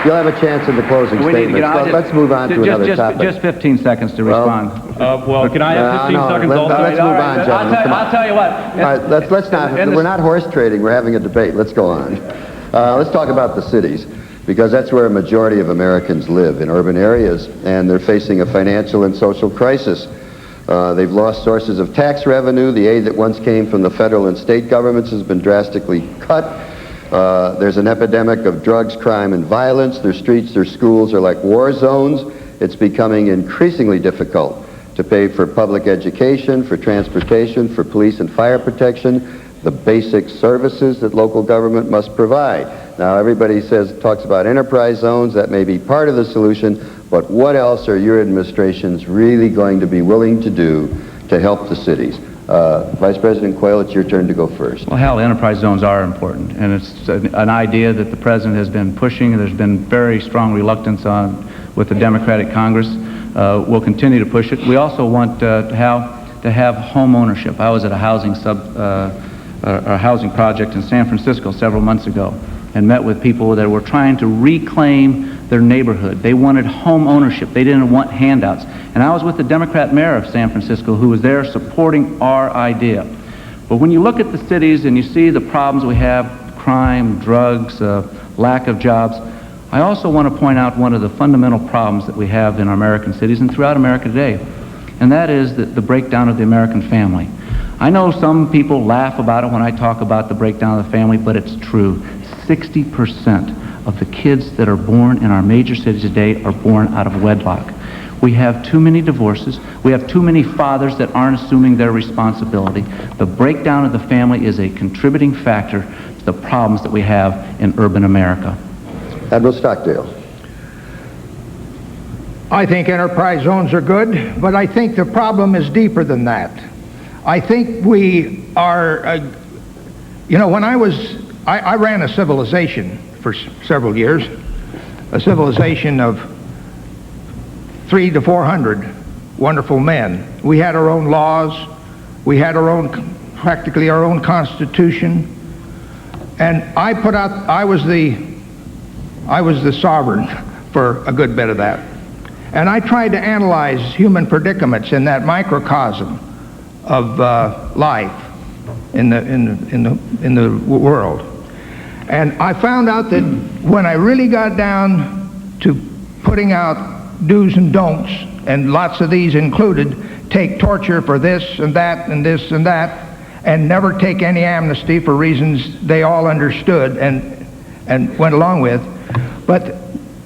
You'll have a chance in the closing statement. Let's move on to another topic. Just 15 seconds to respond. Can I have 15 seconds also? Let's move on, gentlemen. I'll tell you what. All right, let's not. We're not horse trading. We're having a debate. Let's go on. Let's talk about the cities, because that's where a majority of Americans live, in urban areas, and they're facing a financial and social crisis. They've lost sources of tax revenue. The aid that once came from the federal and state governments has been drastically cut. There's an epidemic of drugs, crime, and violence. Their streets, their schools are like war zones. It's becoming increasingly difficult to pay for public education, for transportation, for police and fire protection, the basic services that local government must provide. Now, everybody talks about enterprise zones. That may be part of the solution, but what else are your administrations really going to be willing to do to help the cities? Vice President Quayle, it's your turn to go first. Well, hell, enterprise zones are important, and it's an idea that the President has been pushing. There's been very strong reluctance with the Democratic Congress. We'll continue to push it. We also want to have home ownership. I was at a housing a housing project in San Francisco several months ago and met with people that were trying to reclaim their neighborhood. They wanted home ownership. They didn't want handouts. And I was with the Democrat mayor of San Francisco who was there supporting our idea. But when you look at the cities and you see the problems we have, crime, drugs, lack of jobs, I also want to point out one of the fundamental problems that we have in our American cities and throughout America today, and that is the breakdown of the American family. I know some people laugh about it when I talk about the breakdown of the family, but it's true. 60% of the kids that are born in our major cities today are born out of wedlock. We have too many divorces. We have too many fathers that aren't assuming their responsibility. The breakdown of the family is a contributing factor to the problems that we have in urban America. Admiral Stockdale. I think enterprise zones are good, but I think the problem is deeper than that. I think we are, when I ran a civilization for several years, a civilization of 300 to 400 wonderful men. We had our own laws, we had practically our own constitution, and I was the sovereign for a good bit of that. And I tried to analyze human predicaments in that microcosm of life in the world. And I found out that when I really got down to putting out do's and don'ts, and lots of these included, take torture for this and that and this and that, and never take any amnesty for reasons they all understood and went along with. But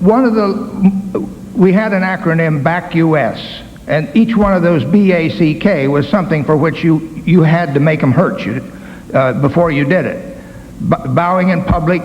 we had an acronym, BACK US, and each one of those BACK was something for which you had to make them hurt you before you did it. Bowing in public,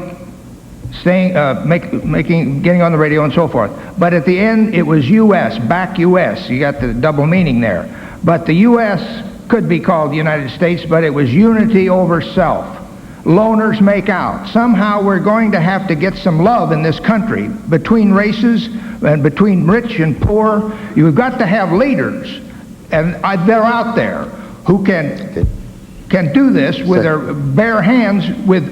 getting on the radio and so forth. But at the end, it was US, BACK US. You got the double meaning there. But the US could be called the United States, but it was unity over self. Loners make out. Somehow we're going to have to get some love in this country between races and between rich and poor. You've got to have leaders, and they're out there who can do this with their bare hands, with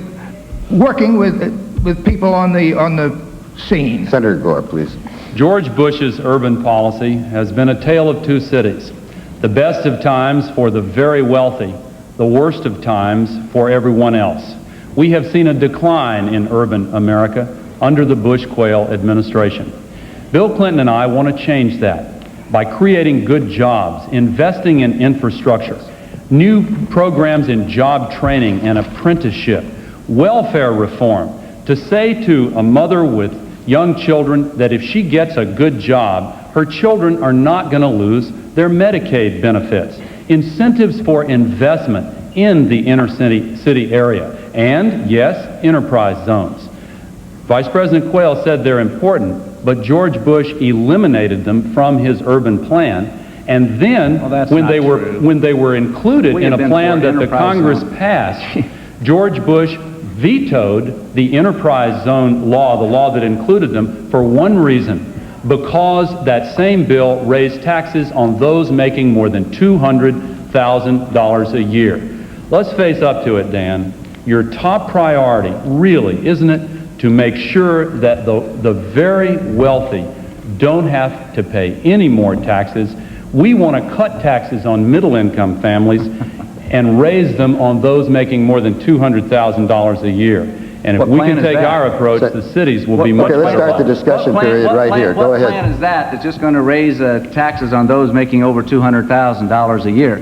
working with people on the scene. Senator Gore, please. George Bush's urban policy has been a tale of two cities. The best of times for the very wealthy, the worst of times for everyone else. We have seen a decline in urban America under the Bush-Quayle administration. Bill Clinton and I want to change that by creating good jobs, investing in infrastructure, new programs in job training and apprenticeship, welfare reform, to say to a mother with young children that if she gets a good job, her children are not going to lose their Medicaid benefits. Incentives for investment in the inner city area, and yes, enterprise zones. Vice President Quayle said they're important, but George Bush eliminated them from his urban plan, and then when they were included in a plan that the Congress passed, George Bush vetoed the enterprise zone law, the law that included them, for one reason: because that same bill raised taxes on those making more than $200,000 a year. Let's face up to it, Dan. Your top priority, really, isn't it, to make sure that the very wealthy don't have to pay any more taxes? We want to cut taxes on middle-income families and raise them on those making more than $200,000 a year. And if we can take our approach, the cities will be much better off. Okay, let's start the discussion period right here. Go ahead. What plan is that that's just going to raise taxes on those making over $200,000 a year?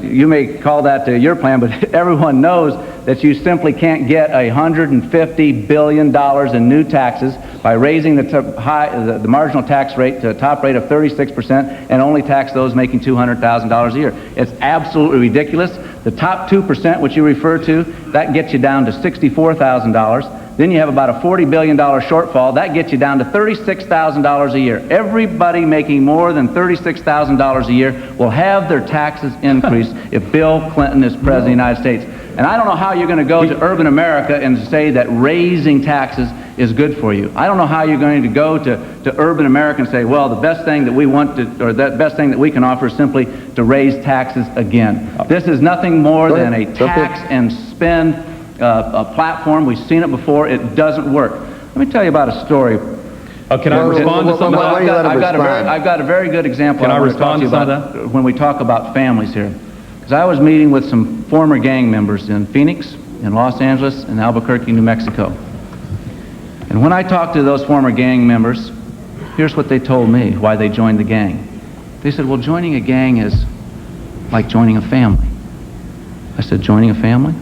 You may call that your plan, but everyone knows that you simply can't get $150 billion in new taxes by raising the marginal tax rate to a top rate of 36% and only tax those making $200,000 a year. It's absolutely ridiculous. The top 2%, which you refer to, that gets you down to $64,000. Then you have about a $40 billion shortfall. That gets you down to $36,000 a year. Everybody making more than $36,000 a year will have their taxes increased if Bill Clinton is President of the United States. And I don't know how you're going to go to urban America and say that raising taxes is good for you. I don't know how you're going to go to urban America and say, well, the best thing that we want to, or the best thing that we can offer is simply to raise taxes again. This is nothing more than a tax and spend a platform. We've seen it before. It doesn't work. Let me tell you about a story. Can I respond to some of that? I've got a very good example. Can I respond to some of that? When we talk about families here. Because I was meeting with some former gang members in Phoenix, in Los Angeles, and Albuquerque, New Mexico. And when I talked to those former gang members, here's what they told me, why they joined the gang. They said, well, joining a gang is like joining a family. I said, joining a family?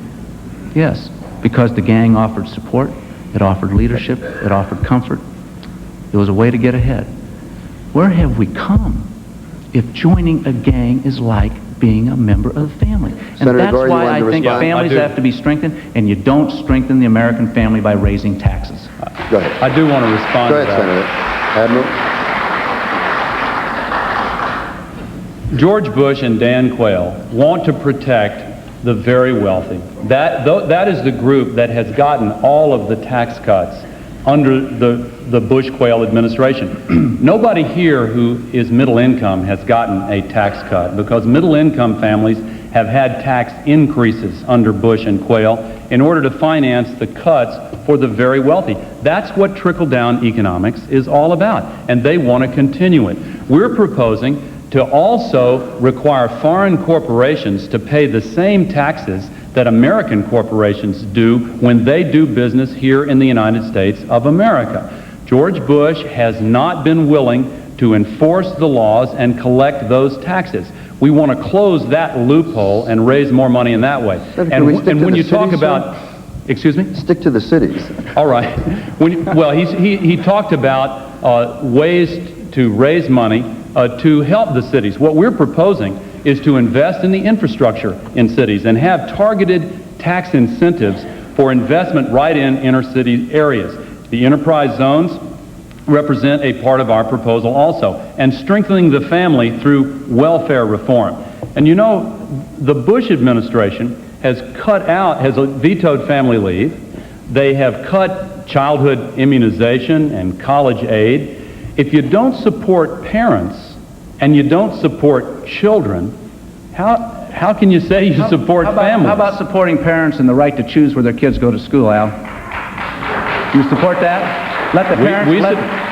Yes, because the gang offered support, it offered leadership, it offered comfort. It was a way to get ahead. Where have we come if joining a gang is like being a member of the family? And Senator that's Gore, why I think families have to be strengthened, and you don't strengthen the American family by raising taxes. Go ahead. I do want to respond Go to ahead, that. Senator. Admiral. George Bush and Dan Quayle want to protect the very wealthy. That is the group that has gotten all of the tax cuts under the Bush-Quayle administration. Nobody here who is middle income has gotten a tax cut, because middle income families have had tax increases under Bush and Quayle in order to finance the cuts for the very wealthy. That's what trickle-down economics is all about, and they want to continue it. We're proposing to also require foreign corporations to pay the same taxes that American corporations do when they do business here in the United States of America. George Bush has not been willing to enforce the laws and collect those taxes. We want to close that loophole and raise more money in that way. And when you talk about, excuse me? Stick to the cities. All right. Well, he talked about ways to raise money to help the cities. What we're proposing is to invest in the infrastructure in cities and have targeted tax incentives for investment right in inner city areas. The enterprise zones represent a part of our proposal also, and strengthening the family through welfare reform. And you know, the Bush administration has vetoed family leave. They have cut childhood immunization and college aid. If you don't support parents and you don't support children, how can you say you support families? How about supporting parents and the right to choose where their kids go to school, Al? You support that? Let the parents,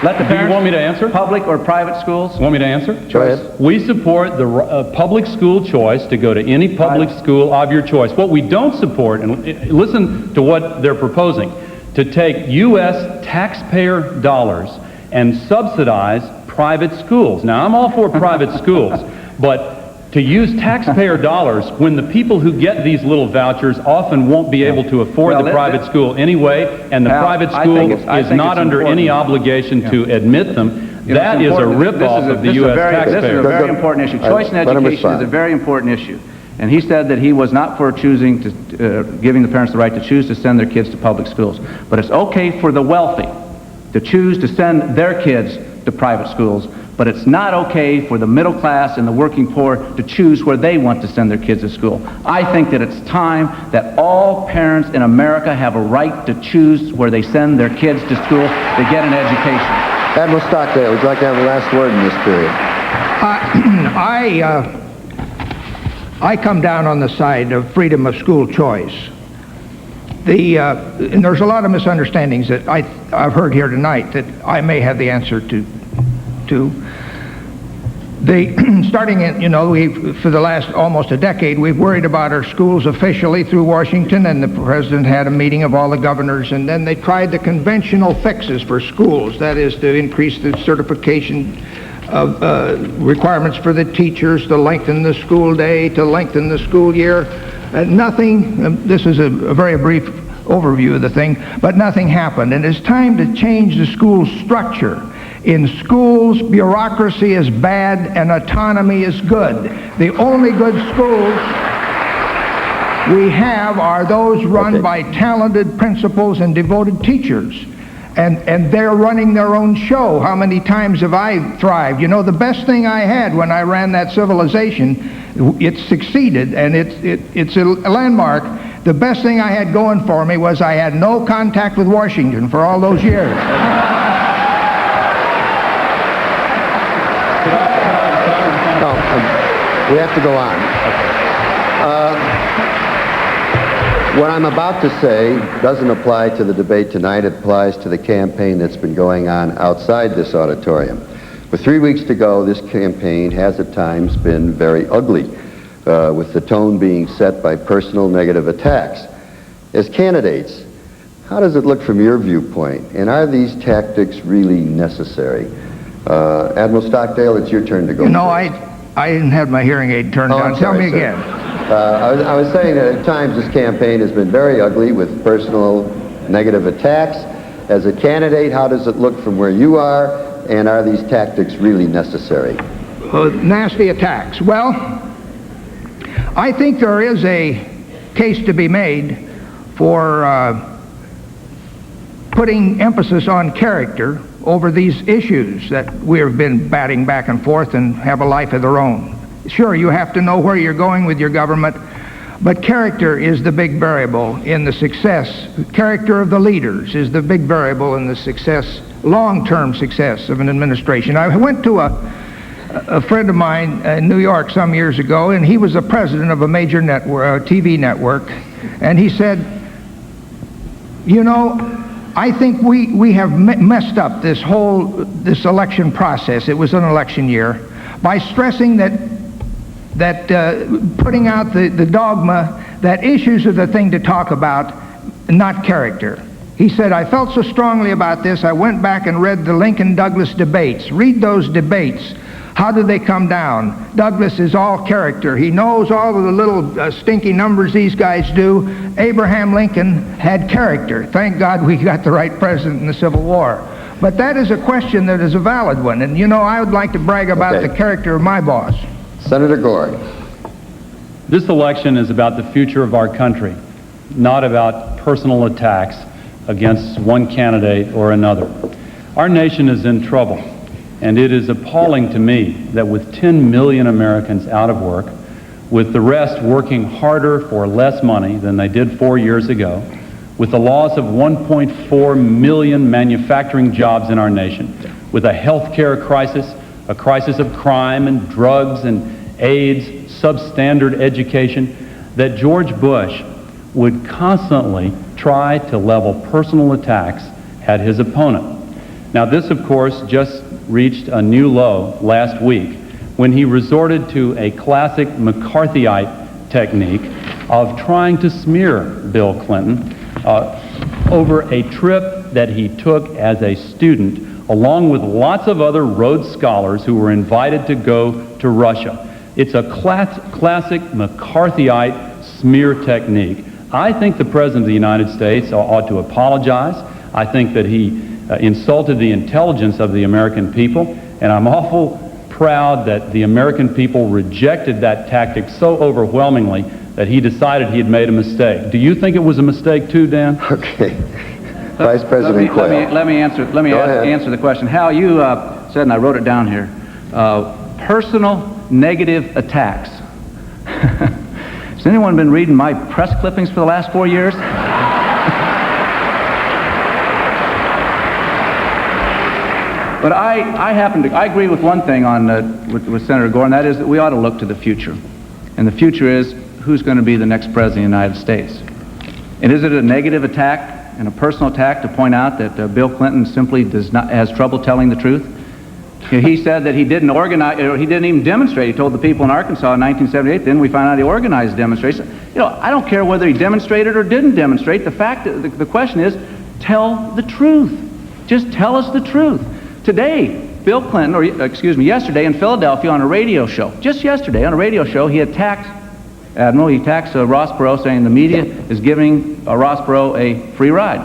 let the parents. Do you want me to answer? Public or private schools? Want me to answer? Go ahead. We support the public school choice to go to any public school of your choice. What we don't support, and listen to what they're proposing, to take U.S. taxpayer dollars and subsidize private schools. Now, I'm all for private schools, but to use taxpayer dollars when the people who get these little vouchers often won't be able to afford the private school anyway, and the private school is not under any obligation to admit them, that is a ripoff of the U.S. taxpayer. This is a very important issue. Choice in education is a very important issue. And he said that he was not for choosing to, giving the parents the right to choose to send their kids to public schools. But it's okay for the wealthy to choose to send their kids to private schools, but it's not okay for the middle class and the working poor to choose where they want to send their kids to school. I think that it's time that all parents in America have a right to choose where they send their kids to school to get an education. Admiral Stockdale, would you like to have the last word in this period? I come down on the side of freedom of school choice. And there's a lot of misunderstandings that I've heard here tonight that I may have the answer to. Starting in, for the last almost a decade, we've worried about our schools officially through Washington, and the president had a meeting of all the governors, and then they tried the conventional fixes for schools, that is to increase the certification of requirements for the teachers, to lengthen the school day, to lengthen the school year. Nothing, this is a very brief overview of the thing, but nothing happened, and it's time to change the school structure. In schools, bureaucracy is bad and autonomy is good. The only good schools we have are those run by talented principals and devoted teachers. And they're running their own show. How many times have I thrived? You know, the best thing I had when I ran that civilization, it succeeded, and it's a landmark. The best thing I had going for me was I had no contact with Washington for all those years. We have to go on. What I'm about to say doesn't apply to the debate tonight. It applies to the campaign that's been going on outside this auditorium. With 3 weeks to go, this campaign has at times been very ugly, with the tone being set by personal negative attacks. As candidates, how does it look from your viewpoint? And are these tactics really necessary? Admiral Stockdale, it's your turn to go. You know, I didn't have my hearing aid turned on. Tell me again. I was saying that at times this campaign has been very ugly with personal negative attacks. As a candidate, how does it look from where you are, and are these tactics really necessary? Nasty attacks. Well, I think there is a case to be made for putting emphasis on character over these issues that we have been batting back and forth and have a life of their own. Sure, you have to know where you're going with your government, but character is the big variable in the success. Character of the leaders is the big variable in the success, long-term success of an administration. I went to a friend of mine in New York some years ago, and he was the president of a major network, TV network, and he said, you know, I think we have messed up this election process. It was an election year by stressing that putting out the dogma that issues are the thing to talk about, not character. He said, I felt so strongly about this, I went back and read the Lincoln-Douglas debates. Read those debates. How do they come down? Douglas is all character. He knows all of the little stinky numbers these guys do. Abraham Lincoln had character. Thank God we got the right president in the Civil War. But that is a question that is a valid one. And, you know, I would like to brag about the character of my boss. Senator Gore. This election is about the future of our country, not about personal attacks against one candidate or another. Our nation is in trouble, and it is appalling to me that with 10 million Americans out of work, with the rest working harder for less money than they did 4 years ago, with the loss of 1.4 million manufacturing jobs in our nation, with a health care crisis, a crisis of crime and drugs and AIDS, substandard education, that George Bush would constantly try to level personal attacks at his opponent. Now this, of course, just reached a new low last week when he resorted to a classic McCarthyite technique of trying to smear Bill Clinton over a trip that he took as a student along with lots of other Rhodes Scholars who were invited to go to Russia. It's a classic McCarthyite smear technique. I think the President of the United States ought to apologize. I think that he insulted the intelligence of the American people, and I'm awful proud that the American people rejected that tactic so overwhelmingly that he decided he had made a mistake. Do you think it was a mistake too, Dan? Okay. Vice President Quayle. Let me answer the question. Hal, you said, and I wrote it down here, personal negative attacks. Has anyone been reading my press clippings for the last 4 years? But I agree with one thing with Senator Gore, and that is that we ought to look to the future. And the future is who's going to be the next president of the United States. And is it a negative attack and a personal attack to point out that Bill Clinton simply has trouble telling the truth? He said that he didn't organize, or he didn't even demonstrate. He told the people in Arkansas in 1978. Then we found out he organized demonstrations. You know, I don't care whether he demonstrated or didn't demonstrate. The question is, tell the truth. Just tell us the truth. Today, Bill Clinton, or yesterday in Philadelphia on a radio show, just yesterday on a radio show, he attacks Ross Perot, saying the media is giving Ross Perot a free ride.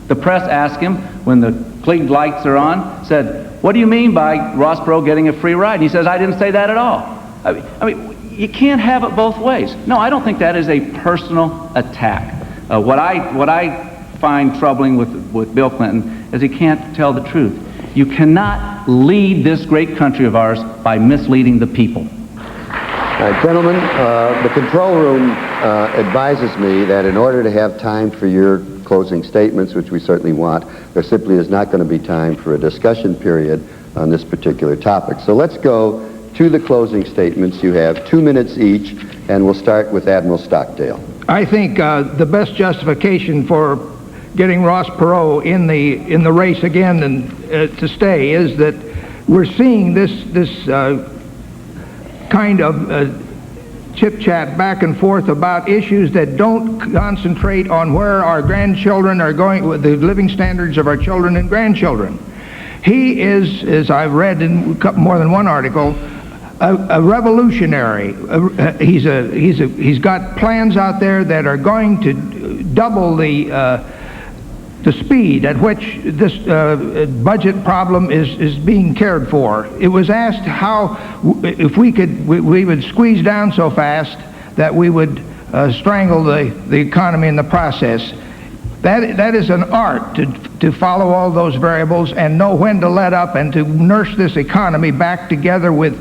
The press asked him, when the Klieg lights are on, said, what do you mean by Ross Perot getting a free ride? And he says, I didn't say that at all. I mean, you can't have it both ways. No, I don't think that is a personal attack. What I find troubling with Bill Clinton is he can't tell the truth. You cannot lead this great country of ours by misleading the people. All right, gentlemen, the control room advises me that in order to have time for your closing statements, which we certainly want, there simply is not going to be time for a discussion period on this particular topic. So let's go to the closing statements. You have 2 minutes each, and we'll start with Admiral Stockdale. I think the best justification for getting Ross Perot in the race again and to stay is that we're seeing this kind of chit-chat back and forth about issues that don't concentrate on where our grandchildren are going, with the living standards of our children and grandchildren. He is, as I've read in more than one article, a revolutionary. He's got plans out there that are going to double the speed at which this budget problem is being cared for. It was asked how, if we would squeeze down so fast that we would strangle the economy in the process. That is an art to follow all those variables and know when to let up and to nurse this economy back together with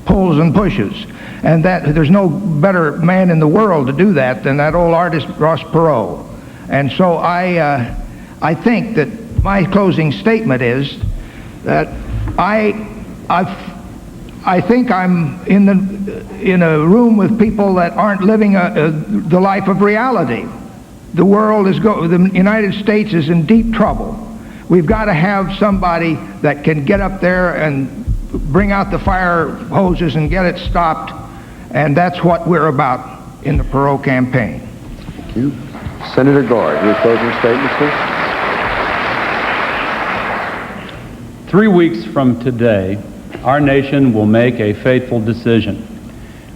pulls and pushes. And that there's no better man in the world to do that than that old artist Ross Perot. And so I think that my closing statement is that I think I'm in a room with people that aren't living the life of reality. The world the United States is in deep trouble. We've got to have somebody that can get up there and bring out the fire hoses and get it stopped, and that's what we're about in the Perot campaign. Thank you. Senator Gore, your closing statement, sir? 3 weeks from today, our nation will make a fateful decision.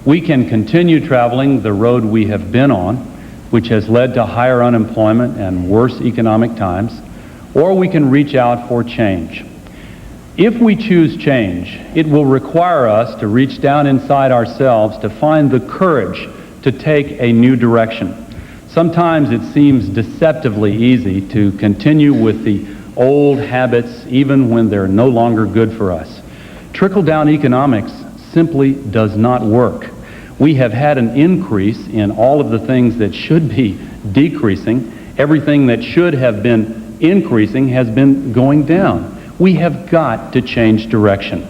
We can continue traveling the road we have been on, which has led to higher unemployment and worse economic times, or we can reach out for change. If we choose change, it will require us to reach down inside ourselves to find the courage to take a new direction. Sometimes it seems deceptively easy to continue with the old habits even when they're no longer good for us. Trickle-down economics simply does not work. We have had an increase in all of the things that should be decreasing. Everything that should have been increasing has been going down. We have got to change direction.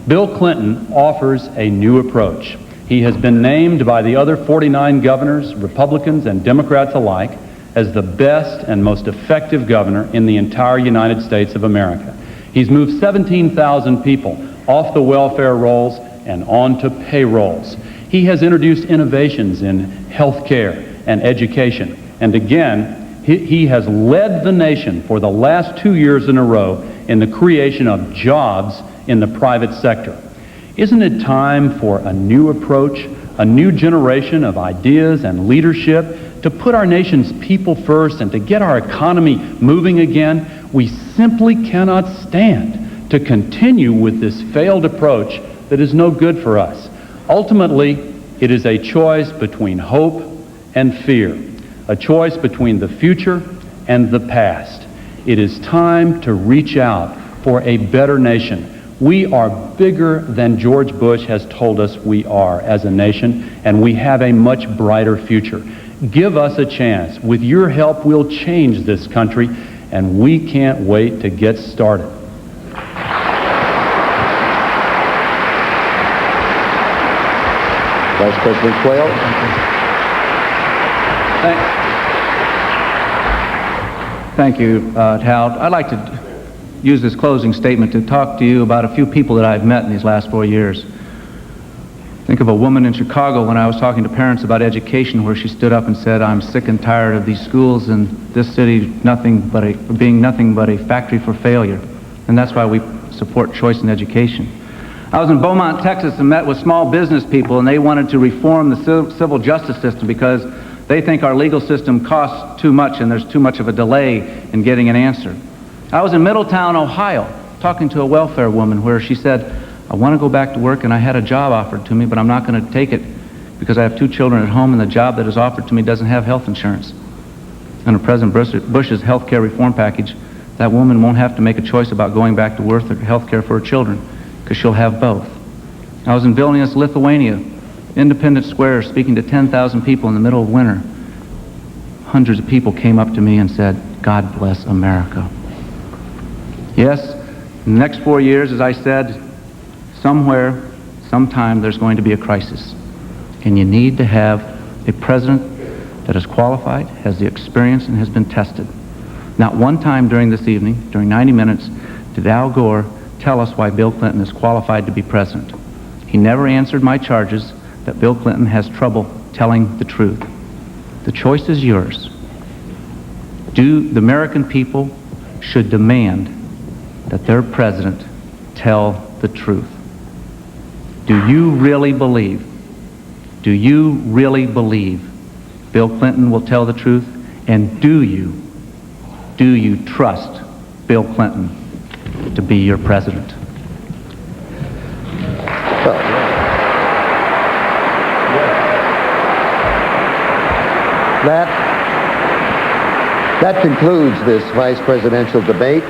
Bill Clinton offers a new approach. He has been named by the other 49 governors, Republicans and Democrats alike, as the best and most effective governor in the entire United States of America. He's moved 17,000 people off the welfare rolls and onto payrolls. He has introduced innovations in health care and education. And again, he has led the nation for the last 2 years in a row in the creation of jobs in the private sector. Isn't it time for a new approach, a new generation of ideas and leadership to put our nation's people first and to get our economy moving again? We simply cannot stand to continue with this failed approach that is no good for us. Ultimately, it is a choice between hope and fear, a choice between the future and the past. It is time to reach out for a better nation. We are bigger than George Bush has told us we are as a nation, and we have a much brighter future. Give us a chance. With your help, we'll change this country, and we can't wait to get started. Vice President Quayle. Thank you, Hal. I'd like to use this closing statement to talk to you about a few people that I've met in these last 4 years. Think of a woman in Chicago when I was talking to parents about education, where she stood up and said, "I'm sick and tired of these schools and this city being nothing but a factory for failure." And that's why we support choice in education. I was in Beaumont, Texas, and met with small business people, and they wanted to reform the civil justice system because they think our legal system costs too much and there's too much of a delay in getting an answer. I was in Middletown, Ohio, talking to a welfare woman where she said, "I want to go back to work and I had a job offered to me, but I'm not going to take it because I have 2 children at home and the job that is offered to me doesn't have health insurance." Under President Bush's health care reform package, that woman won't have to make a choice about going back to work or health care for her children because she'll have both. I was in Vilnius, Lithuania, Independence Square, speaking to 10,000 people in the middle of winter, hundreds of people came up to me and said, "God bless America." Yes, in the next 4 years, as I said, somewhere, sometime, there's going to be a crisis. And you need to have a president that is qualified, has the experience, and has been tested. Not one time during this evening, during 90 minutes, did Al Gore tell us why Bill Clinton is qualified to be president. He never answered my charges that Bill Clinton has trouble telling the truth. The choice is yours. The American people should demand that their president tell the truth. Do you really believe Bill Clinton will tell the truth? And do you trust Bill Clinton to be your president? That concludes this vice presidential debate.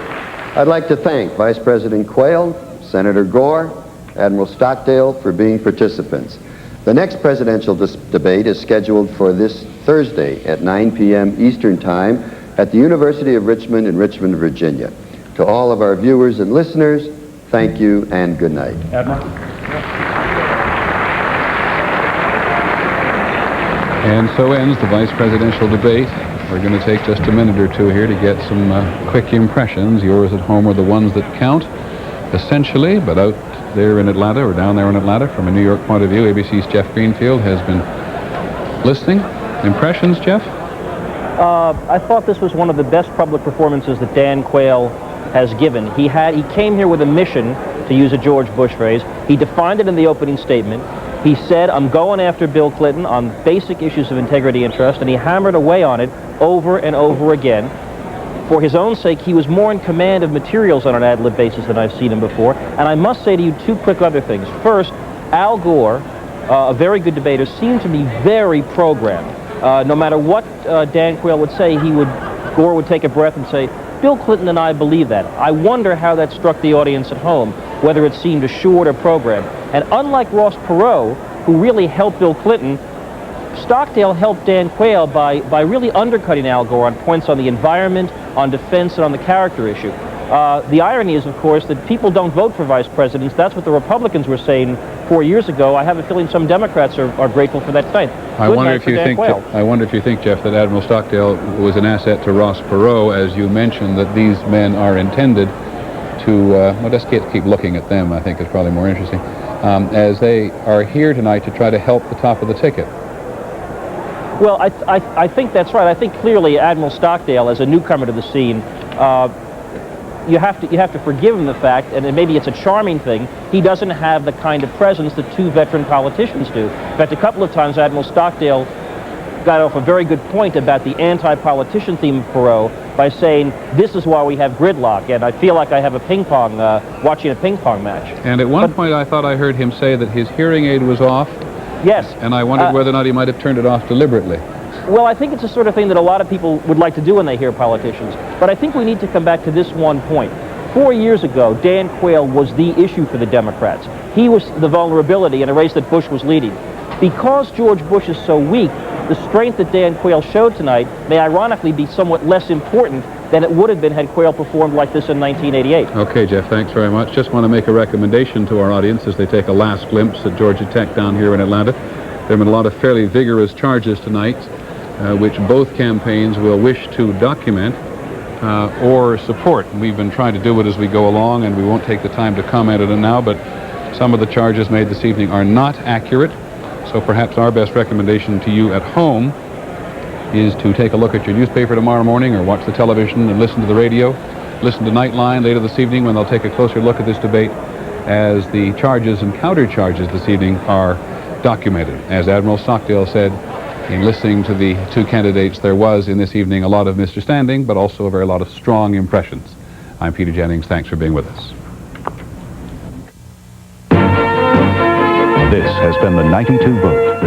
I'd like to thank Vice President Quayle, Senator Gore, Admiral Stockdale for being participants. The next presidential debate is scheduled for this Thursday at 9 p.m. Eastern Time at the University of Richmond in Richmond, Virginia. To all of our viewers and listeners, thank you and good night. Admiral? And so ends the vice presidential debate. We're going to take just a minute or two here to get some quick impressions. Yours at home are the ones that count, essentially, but out there in Atlanta, or down there in Atlanta, from a New York point of view, ABC's Jeff Greenfield has been listening. Impressions, Jeff? I thought this was one of the best public performances that Dan Quayle has given. He came here with a mission, to use a George Bush phrase. He defined it in the opening statement. He said, "I'm going after Bill Clinton on basic issues of integrity and trust," and he hammered away on it over and over again. For his own sake, he was more in command of materials on an ad-lib basis than I've seen him before. And I must say to you two quick other things. First, Al Gore, a very good debater, seemed to be very programmed. No matter what Dan Quayle would say, Gore would take a breath and say, "Bill Clinton and I believe that." I wonder how that struck the audience at home, whether it seemed assured or programmed. And unlike Ross Perot, who really helped Bill Clinton, Stockdale helped Dan Quayle by really undercutting Al Gore on points on the environment, on defense, and on the character issue. The irony is, of course, that people don't vote for vice presidents. That's what the Republicans were saying 4 years ago. I have a feeling some Democrats are grateful for that tonight. I wonder if you think, Jeff, that Admiral Stockdale was an asset to Ross Perot, as you mentioned, that these men are intended to, well, just keep looking at them, I think is probably more interesting, as they are here tonight to try to help the top of the ticket. Well, I think that's right. I think clearly Admiral Stockdale, as a newcomer to the scene, you have to forgive him the fact, and maybe it's a charming thing, he doesn't have the kind of presence that two veteran politicians do. In fact, a couple of times Admiral Stockdale got off a very good point about the anti-politician theme of Perot by saying, "This is why we have gridlock," and I feel like I have watching a ping pong match. And at one point I thought I heard him say that his hearing aid was off. Yes. And I wondered whether or not he might have turned it off deliberately. Well, I think it's the sort of thing that a lot of people would like to do when they hear politicians. But I think we need to come back to this one point. 4 years ago, Dan Quayle was the issue for the Democrats. He was the vulnerability in a race that Bush was leading. Because George Bush is so weak, the strength that Dan Quayle showed tonight may ironically be somewhat less important than it would have been had Quayle performed like this in 1988. Okay, Jeff, thanks very much. Just want to make a recommendation to our audience as they take a last glimpse at Georgia Tech down here in Atlanta. There have been a lot of fairly vigorous charges tonight, which both campaigns will wish to document or support. We've been trying to do it as we go along, and we won't take the time to comment on it now, but some of the charges made this evening are not accurate. So perhaps our best recommendation to you at home is to take a look at your newspaper tomorrow morning, or watch the television and listen to the radio. Listen to Nightline later this evening, when they'll take a closer look at this debate, as the charges and counter-charges this evening are documented. As Admiral Stockdale said, in listening to the two candidates, there was in this evening a lot of misunderstanding, but also a very lot of strong impressions. I'm Peter Jennings. Thanks for being with us. This has been the 92 vote.